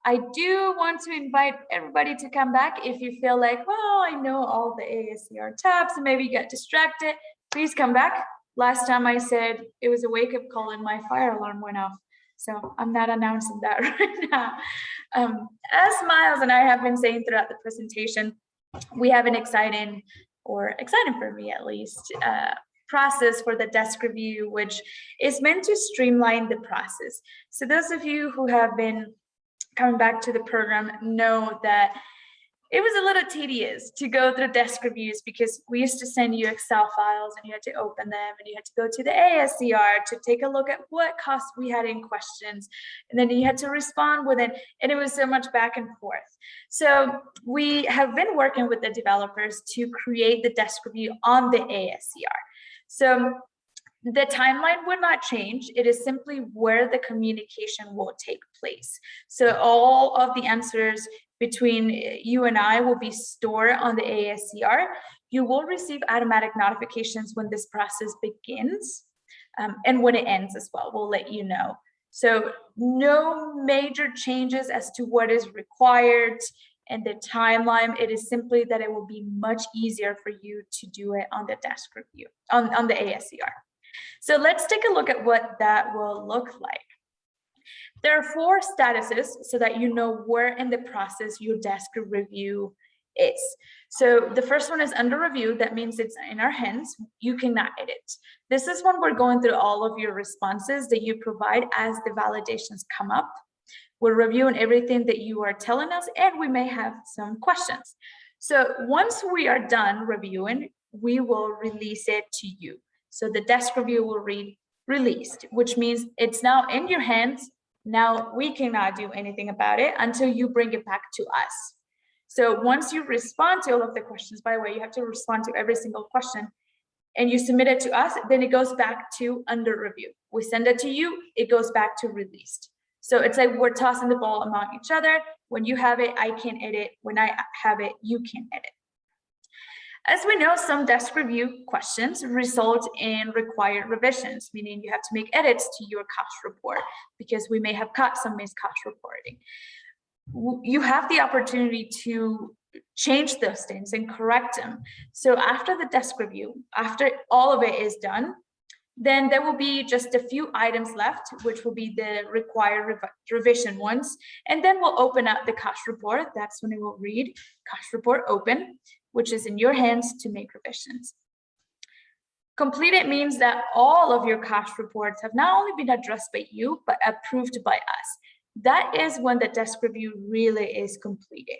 S3: I do want to invite everybody to come back if you feel like, well, I know all the ASCR tabs and maybe get distracted. Please come back. Last time I said it was a wake-up call and my fire alarm went off. So I'm not announcing that right now. As Miles and I have been saying throughout the presentation, we have an exciting for me at least, process for the desk review, which is meant to streamline the process. So those of you who have been coming back to the program know that it was a little tedious to go through desk reviews because we used to send you Excel files and you had to open them and you had to go to the ASCR to take a look at what costs we had in questions. And then you had to respond with it. And it was so much back and forth. So we have been working with the developers to create the desk review on the ASCR. So the timeline would not change. It is simply where the communication will take place. So all of the answers between you and I will be stored on the ASCR. You will receive automatic notifications when this process begins and when it ends as well. We'll let you know. So no major changes as to what is required and the timeline. It is simply that it will be much easier for you to do it on the desk review, on the ASCR. So let's take a look at what that will look like. There are 4 statuses so that you know where in the process your desk review is. So the first one is under review. That means it's in our hands. You cannot edit. This is when we're going through all of your responses that you provide as the validations come up. We're reviewing everything that you are telling us, and we may have some questions. So once we are done reviewing, we will release it to you. So the desk review will read released, which means it's now in your hands. Now we cannot do anything about it until you bring it back to us. So once you respond to all of the questions, by the way, you have to respond to every single question, and you submit it to us, then it goes back to under review. We send it to you, it goes back to released. So it's like we're tossing the ball among each other. When you have it, I can edit. When I have it, you can edit. As we know, some desk review questions result in required revisions, meaning you have to make edits to your cost report because we may have caught some missed cost reporting. You have the opportunity to change those things and correct them. So after the desk review, after all of it is done, then there will be just a few items left, which will be the required revision ones. And then we'll open up the cost report. That's when it will read cost report open, which is in your hands to make revisions. Completed means that all of your cost reports have not only been addressed by you, but approved by us. That is when the desk review really is completed.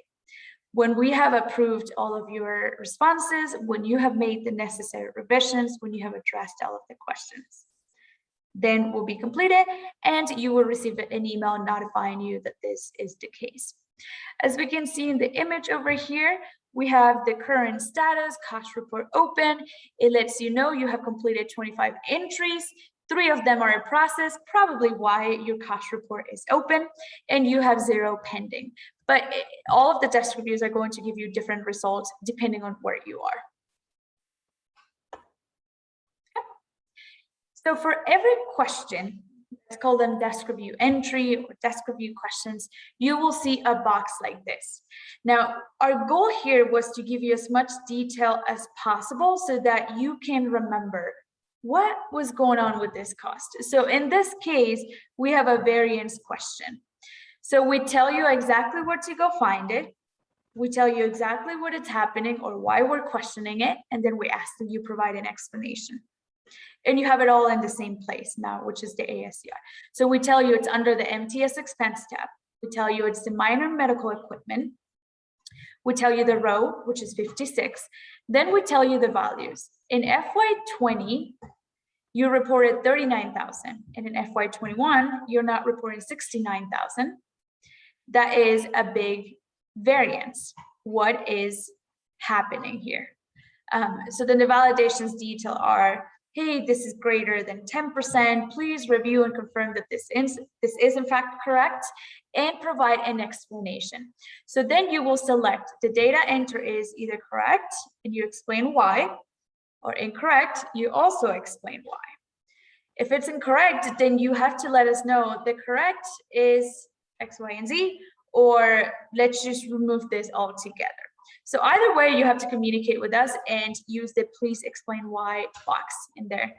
S3: When we have approved all of your responses, when you have made the necessary revisions, when you have addressed all of the questions, then will be completed and you will receive an email notifying you that this is the case. As we can see in the image over here, we have the current status, cost report open. It lets you know you have completed 25 entries. 3 of them are in process, probably why your cost report is open, and you have 0 pending. But all of the desk reviews are going to give you different results depending on where you are. Okay. So for every question, let's call them desk review entry or desk review questions, you will see a box like this. Now, our goal here was to give you as much detail as possible so that you can remember what was going on with this cost. So in this case, we have a variance question. So we tell you exactly where to go find it. We tell you exactly what is happening or why we're questioning it. And then we ask that you provide an explanation. And you have it all in the same place now, which is the ASCR. So we tell you it's under the MTS expense tab. We tell you it's the minor medical equipment. We tell you the row, which is 56. Then we tell you the values. In FY20, you reported 39,000, and in FY21, you're not reporting 69,000. That is a big variance. What is happening here? So then the validations detail are, hey, this is greater than 10%. Please review and confirm that this is in fact correct, and provide an explanation. So then you will select the data enter is either correct, and you explain why, or incorrect, you also explain why. If it's incorrect, then you have to let us know the correct is X, Y, and Z, or let's just remove this altogether. So either way, you have to communicate with us and use the please explain why box in there,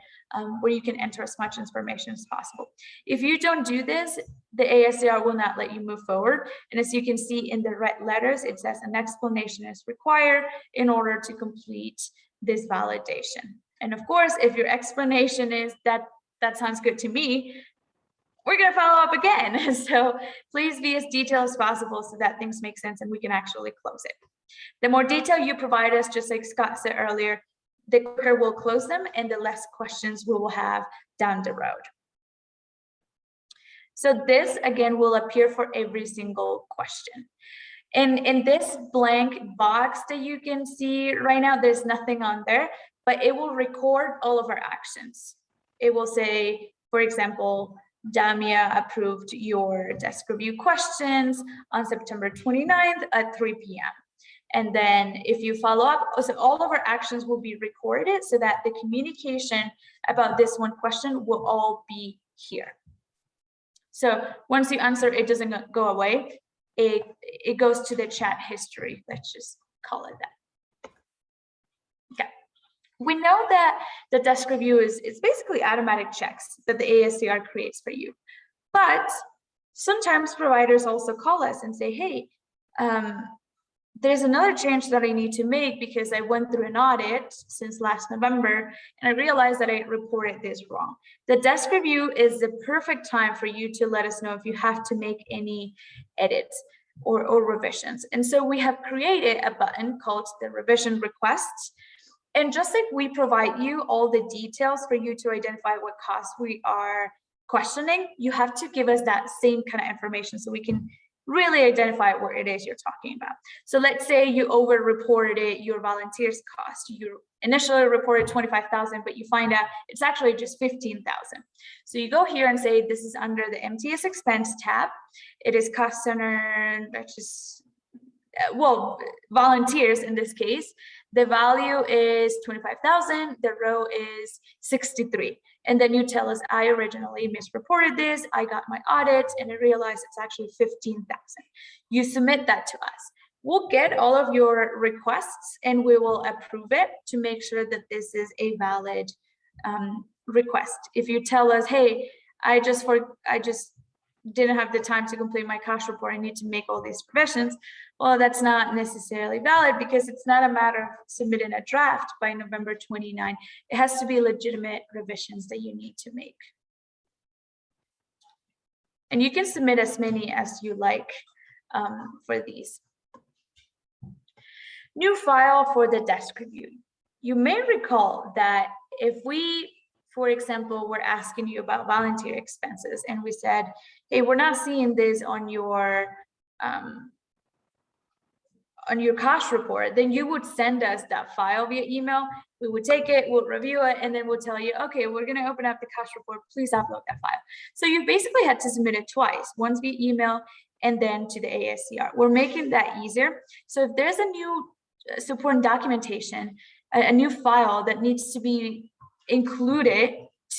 S3: where you can enter as much information as possible. If you don't do this, the ASCR will not let you move forward. And as you can see in the red letters, it says an explanation is required in order to complete this validation. And of course, if your explanation is that sounds good to me, we're going to follow up again. So please be as detailed as possible so that things make sense and we can actually close it. The more detail you provide us, just like Scott said earlier, the quicker we'll close them and the less questions we will have down the road. So this again will appear for every single question. And in this blank box that you can see right now, there's nothing on there, but it will record all of our actions. It will say, for example, Damia approved your desk review questions on September 29th at 3 p.m. And then if you follow up, so all of our actions will be recorded so that the communication about this one question will all be here. So once you answer, it doesn't go away. It goes to the chat history. Let's just call it that. Okay. We know that the desk review is basically automatic checks that the ASCR creates for you. But sometimes providers also call us and say, hey, there's another change that I need to make because I went through an audit since last November and I realized that I reported this wrong. The desk review is the perfect time for you to let us know if you have to make any edits or revisions. And so we have created a button called the revision requests. And just like we provide you all the details for you to identify what costs we are questioning, you have to give us that same kind of information so we can really identify what it is you're talking about. So let's say you over-reported your volunteers cost. You initially reported 25,000, but you find out it's actually just 15,000. So you go here and say, this is under the MTS expense tab. It is cost center, that's just, well, volunteers in this case. The value is 25,000, the row is 63. And then you tell us, I originally misreported this, I got my audit, and I realized it's actually 15,000. You submit that to us. We'll get all of your requests and we will approve it to make sure that this is a valid request. If you tell us, hey, I just didn't have the time to complete my cost report, I need to make all these revisions, well, that's not necessarily valid because it's not a matter of submitting a draft by November 29. It has to be legitimate revisions that you need to make. And you can submit as many as you like for these. New file for the desk review. You may recall that if we, for example, were asking you about volunteer expenses and we said, hey, we're not seeing this on your cost report, then you would send us that file via email. We would take it, we'll review it, and then we'll tell you, okay, we're going to open up the cost report. Please upload that file. So you basically had to submit it twice, once via email and then to the ASCR. We're making that easier. So if there's a new support and documentation, a new file that needs to be included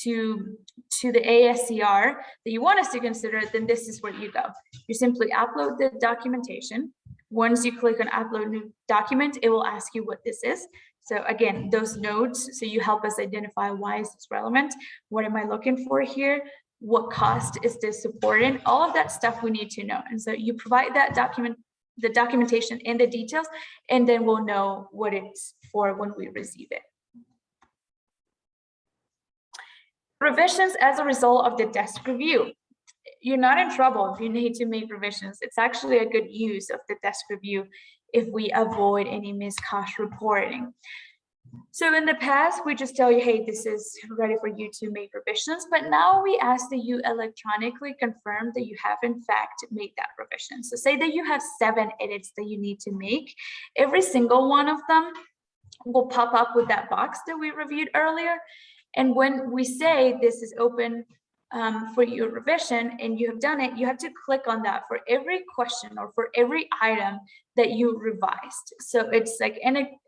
S3: to the ASCR that you want us to consider, then this is where you go. You simply upload the documentation. Once you click on upload new document, it will ask you what this is. So again, those notes, so you help us identify why is this relevant? What am I looking for here? What cost is this supporting? All of that stuff we need to know. And so you provide that document, the documentation and the details, and then we'll know what it's for when we receive it. Revisions as a result of the desk review. You're not in trouble if you need to make revisions. It's actually a good use of the desk review if we avoid any missed cost reporting. So in the past, we just tell you, hey, this is ready for you to make revisions. But now we ask that you electronically confirm that you have in fact made that revision. So say that you have 7 edits that you need to make. Every single one of them will pop up with that box that we reviewed earlier. And when we say this is open for your revision and you have done it, you have to click on that for every question or for every item that you revised. So it's like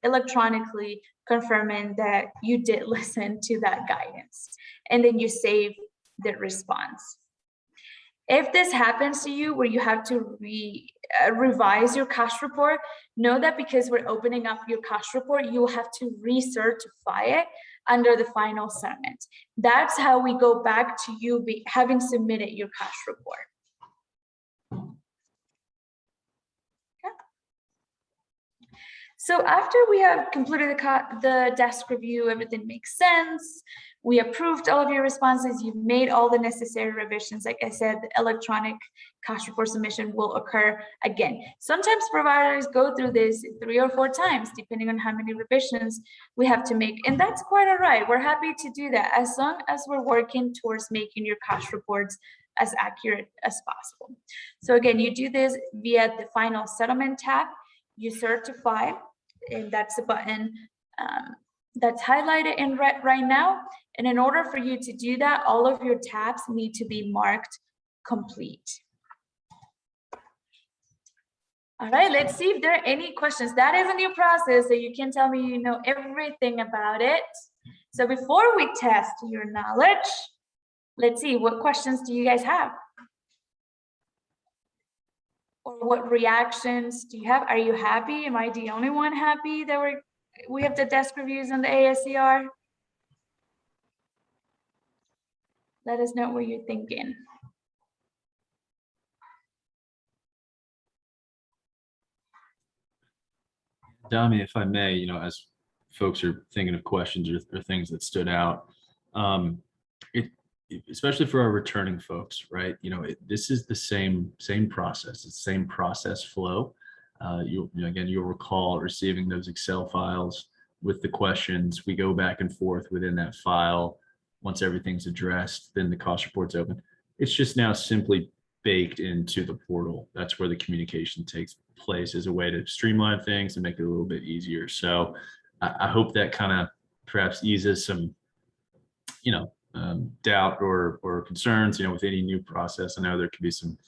S3: electronically confirming that you did listen to that guidance, and then you save the response. If this happens to you where you have to revise your cost report, know that because we're opening up your cost report, you will have to recertify it under the final settlement. That's how we go back to you having submitted your cost report. Okay. So after we have completed the desk review, everything makes sense. We approved all of your responses. You've made all the necessary revisions. Like I said, the electronic cash report submission will occur again. Sometimes providers go through this 3 or 4 times, depending on how many revisions we have to make. And that's quite all right. We're happy to do that as long as we're working towards making your cash reports as accurate as possible. So again, you do this via the final settlement tab. You certify, and that's the button that's highlighted in red right now. And in order for you to do that, all of your tabs need to be marked complete. All right, let's see if there are any questions. That is a new process, so you can tell me you know everything about it. So before we test your knowledge, let's see, what questions do you guys have? Or what reactions do you have? Are you happy? Am I the only one happy that we have the desk reviews on the ASCR? Let us know what you're thinking.
S2: Dami, if I may, you know, as folks are thinking of questions or things that stood out, especially for our returning folks, right? You know, this is the same process, it's the same process flow. Again, you'll recall receiving those Excel files with the questions. We go back and forth within that file. Once everything's addressed, then the cost report's open. It's just now simply baked into the portal. That's where the communication takes place as a way to streamline things and make it a little bit easier. So I hope that kind of perhaps eases some, doubt or concerns, with any new process. I know there could be some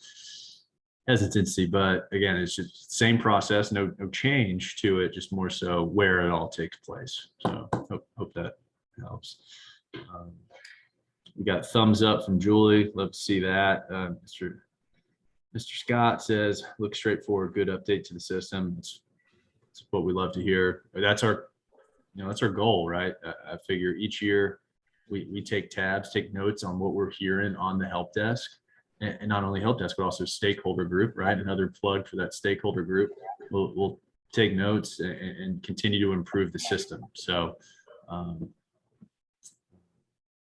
S2: hesitancy, but again, it's just the same process, no change to it, just more so where it all takes place. So hope that helps. We got thumbs up from Julie. Love to see that. Mr. Scott says, look straightforward, good update to the system. It's what we love to hear. That's our goal, right? I figure each year we take notes on what we're hearing on the help desk, and not only help desk, but also stakeholder group, right? Another plug for that stakeholder group. We'll take notes and continue to improve the system. So,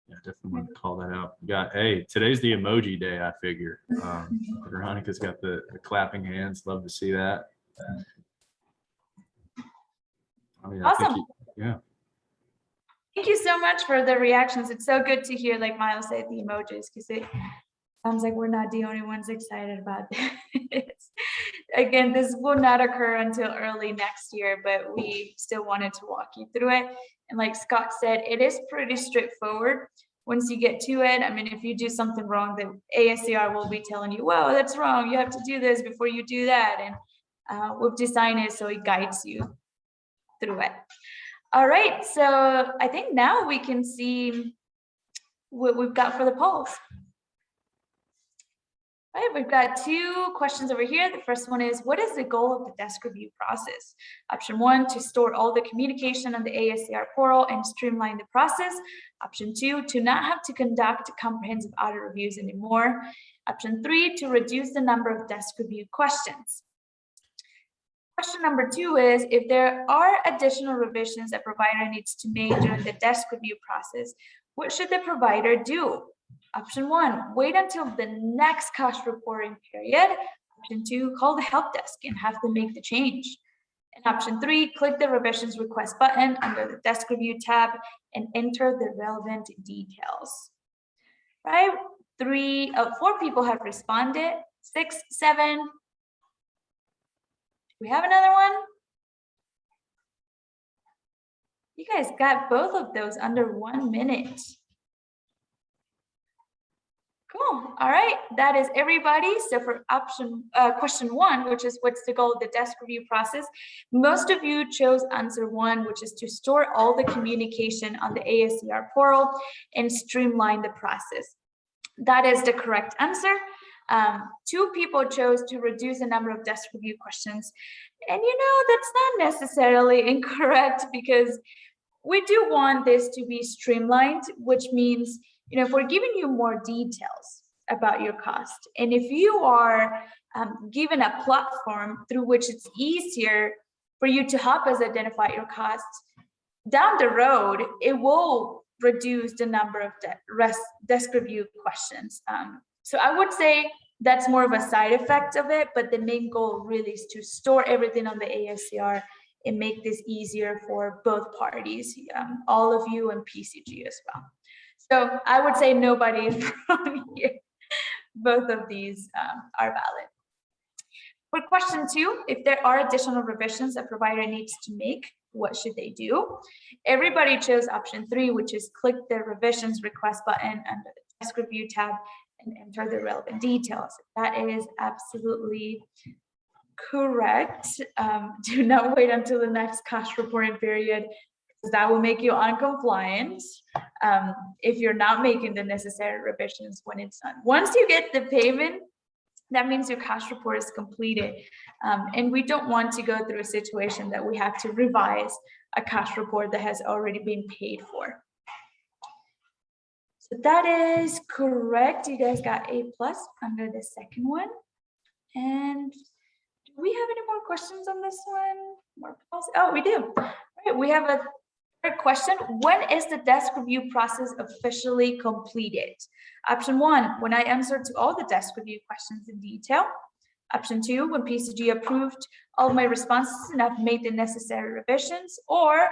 S2: yeah, definitely want to call that out. We got, hey, today's the emoji day, I figure. Veronica's got the clapping hands. Love to see that.
S3: Awesome.
S2: Yeah.
S3: Thank you so much for the reactions. It's so good to hear, like Miles said, the emojis, because it sounds like we're not the only ones excited about this. Again, this will not occur until early next year, but we still wanted to walk you through it. And like Scott said, it is pretty straightforward. Once you get to it, I mean, if you do something wrong, the ASCR will be telling you, well, that's wrong. You have to do this before you do that. And we've designed it so it guides you through it. All right, so I think now we can see what we've got for the polls. All right, we've got 2 questions over here. The first one is, what is the goal of the desk review process? Option 1, to store all the communication on the ASCR portal and streamline the process. Option 2, to not have to conduct comprehensive audit reviews anymore. Option 3, to reduce the number of desk review questions. Question number 2 is, if there are additional revisions that provider needs to make during the desk review process, what should the provider do? Option 1, wait until the next cost reporting period. Option 2, call the help desk and have them make the change. And option 3, click the revisions request button under the desk review tab and enter the relevant details. Right? 4 people have responded. 6, 7. We have another one. You guys got both of those under 1 minute. Cool. All right, that is everybody. So for question 1, which is what's the goal of the desk review process, most of you chose answer 1, which is to store all the communication on the ASCR portal and streamline the process. That is the correct answer. 2 people chose to reduce the number of desk review questions. And that's not necessarily incorrect, because we do want this to be streamlined, which means, if we're giving you more details about your cost, and if you are given a platform through which it's easier for you to help us identify your costs. Down the road, it will reduce the number of desk review questions. So I would say that's more of a side effect of it, but the main goal really is to store everything on the ASCR and make this easier for both parties, all of you and PCG as well. So I would say nobody is wrong here. Both of these are valid. For question 2, if there are additional revisions a provider needs to make, what should they do? Everybody chose option 3, which is click the revisions request button under the desk review tab and enter the relevant details. That is absolutely correct. Do not wait until the next cost reporting period, because that will make you uncompliant if you're not making the necessary revisions when it's done. Once you get the payment, that means your cost report is completed. And we don't want to go through a situation that we have to revise a cost report that has already been paid for. So that is correct. You guys got A+ under the second one. And do we have any more questions on this one? More policy? Oh, we do. All right, we have a third question. When is the desk review process officially completed? Option 1, when I answer to all the desk review questions in detail. Option 2, when PCG approved all of my responses and I've made the necessary revisions, or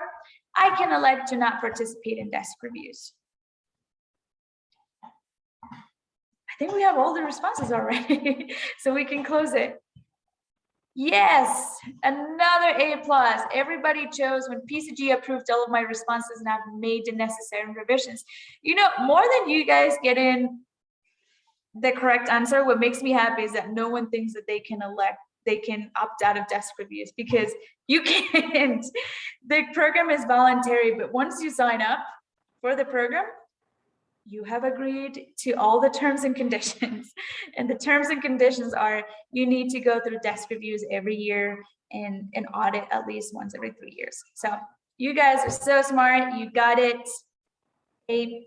S3: I can elect to not participate in desk reviews. I think we have all the responses already, so we can close it. Yes, another A+. Everybody chose when PCG approved all of my responses and I've made the necessary revisions. You know, more than you guys getting the correct answer, what makes me happy is that no one thinks that they can opt out of desk reviews, because you can't. The program is voluntary, but once you sign up for the program, you have agreed to all the terms and conditions. And the terms and conditions are you need to go through desk reviews every year and an audit at least once every 3 years. So you guys are so smart. You got it. A+.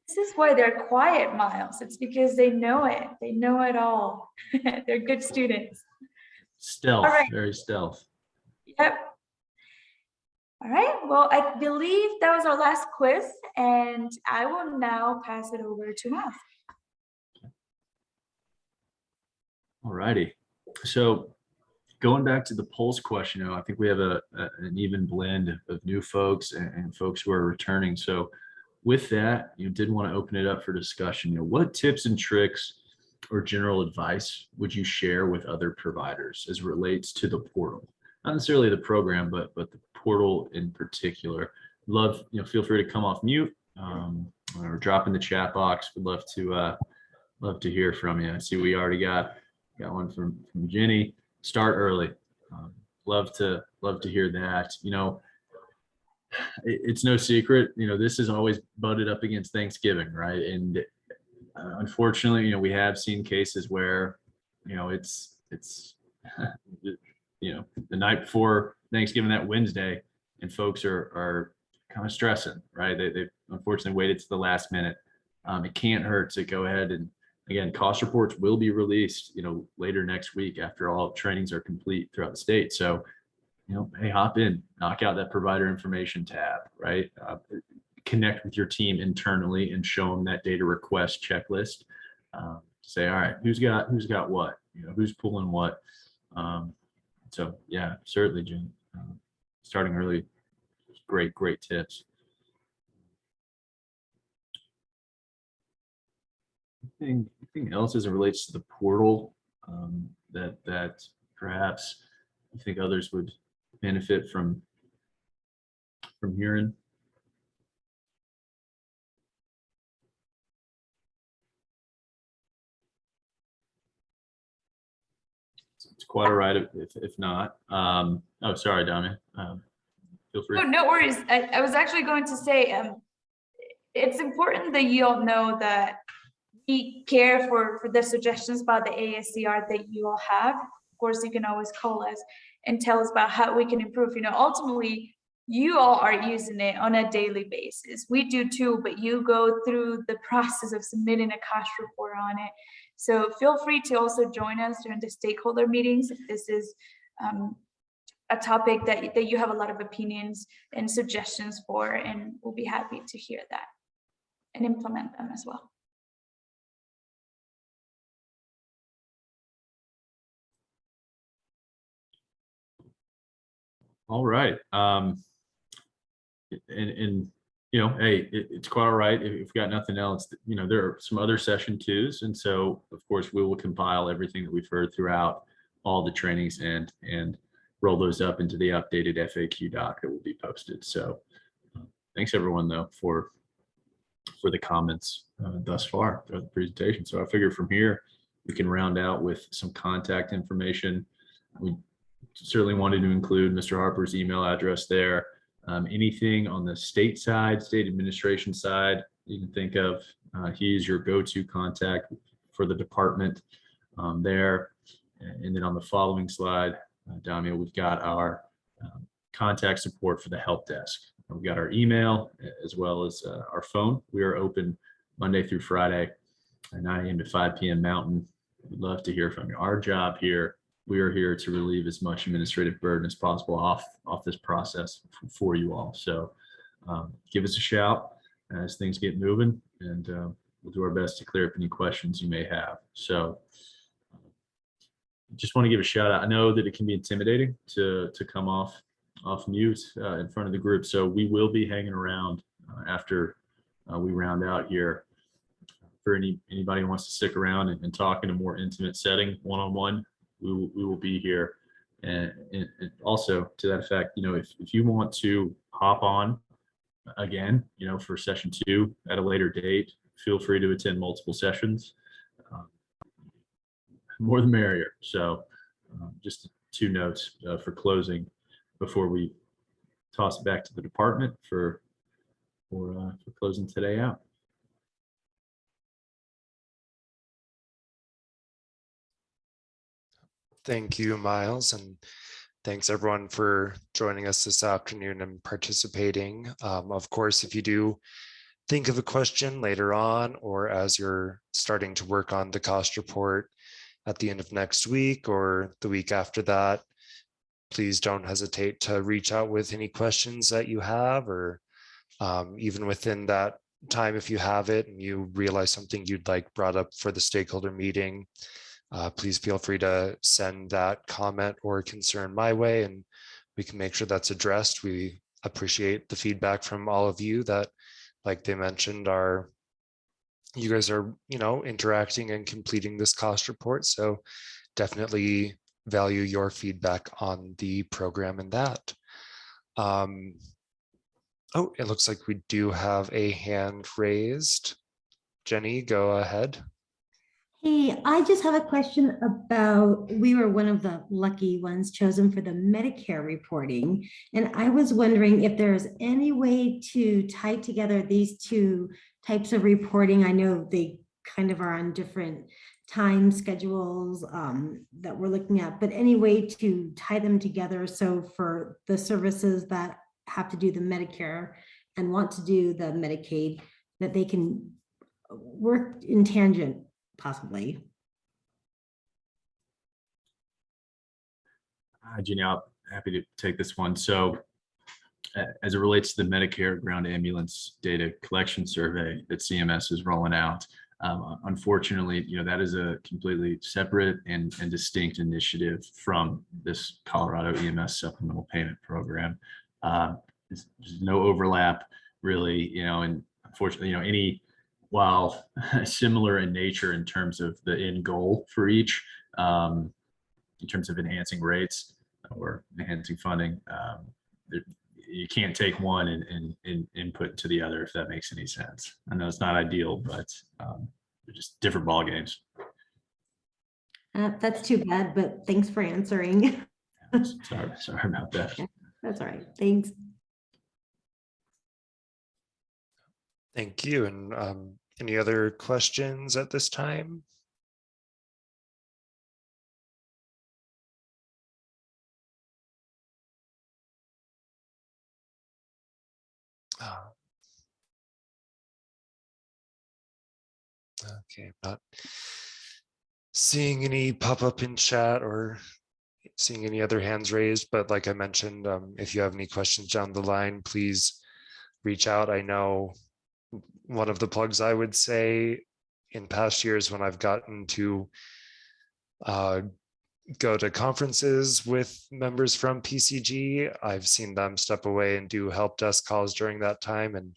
S3: This is why they're quiet, Miles. It's because they know it. They know it all. They're good students.
S2: Stealth,
S3: All right.
S2: very stealth.
S3: Yep. All right, well, I believe that was our last quiz, and I will now pass it over to Miles.
S2: All righty. So going back to the polls question, I think we have an even blend of new folks and folks who are returning. So with that, you did want to open it up for discussion. What tips and tricks or general advice would you share with other providers as it relates to the portal? Not necessarily the program, but the portal in particular. Love, feel free to come off mute or drop in the chat box. Would love to hear from you. I see we already got one from Jenny. Start early. Love to hear that. It's no secret. This is always butted up against Thanksgiving, right? And unfortunately, we have seen cases where, it's the night before Thanksgiving, that Wednesday, and folks are kind of stressing, right? They unfortunately waited to the last minute. It can't hurt to go ahead and, again, cost reports will be released, later next week after all trainings are complete throughout the state. So, hey, hop in, knock out that provider information tab, right? Connect with your team internally and show them that data request checklist. Say, all right, who's got what? Who's pulling what? So yeah, certainly, Jim. Starting early, great tips. Anything else as it relates to the portal that perhaps you think others would benefit from hearing? It's quite all right if not. Oh, sorry, Dami. Feel free.
S3: Oh, no worries. I was actually going to say, it's important that you all know that we care for the suggestions about the ASCR that you all have. Of course, you can always call us and tell us about how we can improve. Ultimately, you all are using it on a daily basis. We do too, but you go through the process of submitting a cost report on it. So feel free to also join us during the stakeholder meetings if this is a topic that you have a lot of opinions and suggestions for, and we'll be happy to hear that and implement them as well.
S2: All right. And you know, hey, it's quite all right if you've got nothing else. You know, there are some other session twos, and so of course we will compile everything that we've heard throughout all the trainings and roll those up into the updated FAQ doc that will be posted. So thanks everyone though for the comments thus far throughout the presentation. So I figure from here we can round out with some contact information. We certainly wanted to include Mr. Harper's email address there. Anything on the state side, state administration side, you can think of, he is your go-to contact for the department there. And then on the following slide, Damia, we've got our contact support for the help desk. We've got our email as well as our phone. We are open Monday through Friday at 9 a.m. to 5 p.m. Mountain. We'd love to hear from you. Our job here, we are here to relieve as much administrative burden as possible off this process for you all. So give us a shout as things get moving, and we'll do our best to clear up any questions you may have. So just want to give a shout out. I know that it can be intimidating to come off mute in front of the group. So we will be hanging around after we round out here. For anybody who wants to stick around and talk in a more intimate setting, one-on-one, we will be here. And also to that effect, you know, if you want to hop on again, you know, for session 2 at a later date, feel free to attend multiple sessions. More the merrier. So just 2 notes for closing before we toss it back to the department for closing today out.
S1: Thank you, Miles, and thanks everyone for joining us this afternoon and participating. Of course, if you do think of a question later on, or as you're starting to work on the cost report at the end of next week or the week after that, please don't hesitate to reach out with any questions that you have, or even within that time, if you have it and you realize something you'd like brought up for the stakeholder meeting, please feel free to send that comment or concern my way, and we can make sure that's addressed. We appreciate the feedback from all of you that, like they mentioned, you guys are, you know, interacting and completing this cost report. So definitely value your feedback on the program and that. Oh, it looks like we do have a hand raised. Jenny, go ahead.
S4: Hey, I just have a question about, we were one of the lucky ones chosen for the Medicare reporting. And I was wondering if there's any way to tie together these 2 types of reporting. I know they kind of are on different time schedules that we're looking at, but any way to tie them together. So for the services that have to do the Medicare and want to do the Medicaid, that they can work in tangent, possibly.
S2: Jenny, I'm happy to take this one. So as it relates to the Medicare ground ambulance data collection survey that CMS is rolling out, unfortunately, you know, that is a completely separate and distinct initiative from this Colorado EMS supplemental payment program. There's no overlap really, you know, and unfortunately, you know, while similar in nature in terms of the end goal for each, in terms of enhancing rates or enhancing funding, you can't take one and input into the other, if that makes any sense. I know it's not ideal, but they're just different ball games.
S4: That's too bad, but thanks for answering.
S2: Sorry about that.
S4: Yeah, that's all right. Thanks.
S1: Thank you. And any other questions at this time? Okay, not seeing any pop up in chat or seeing any other hands raised, but like I mentioned, if you have any questions down the line, please reach out. I know one of the plugs I would say in past years when I've gotten to go to conferences with members from PCG, I've seen them step away and do help desk calls during that time, and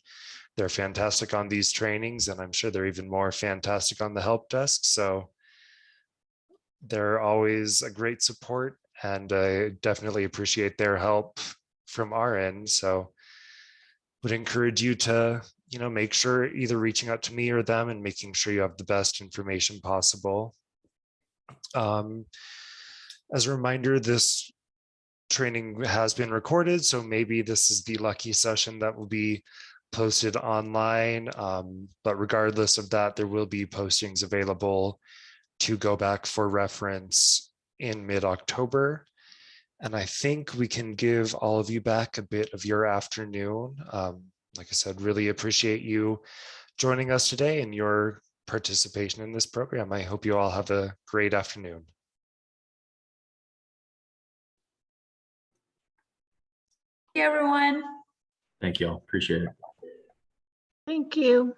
S1: they're fantastic on these trainings, and I'm sure they're even more fantastic on the help desk. So they're always a great support, and I definitely appreciate their help from our end. So would encourage you to, make sure either reaching out to me or them and making sure you have the best information possible. As a reminder, this training has been recorded, so maybe this is the lucky session that will be posted online. But regardless of that, there will be postings available to go back for reference in mid-October. And I think we can give all of you back a bit of your afternoon. Like I said, really appreciate you joining us today and your participation in this program. I hope you all have a great afternoon.
S3: Thank you, everyone.
S2: Thank you all. Appreciate it.
S5: Thank you.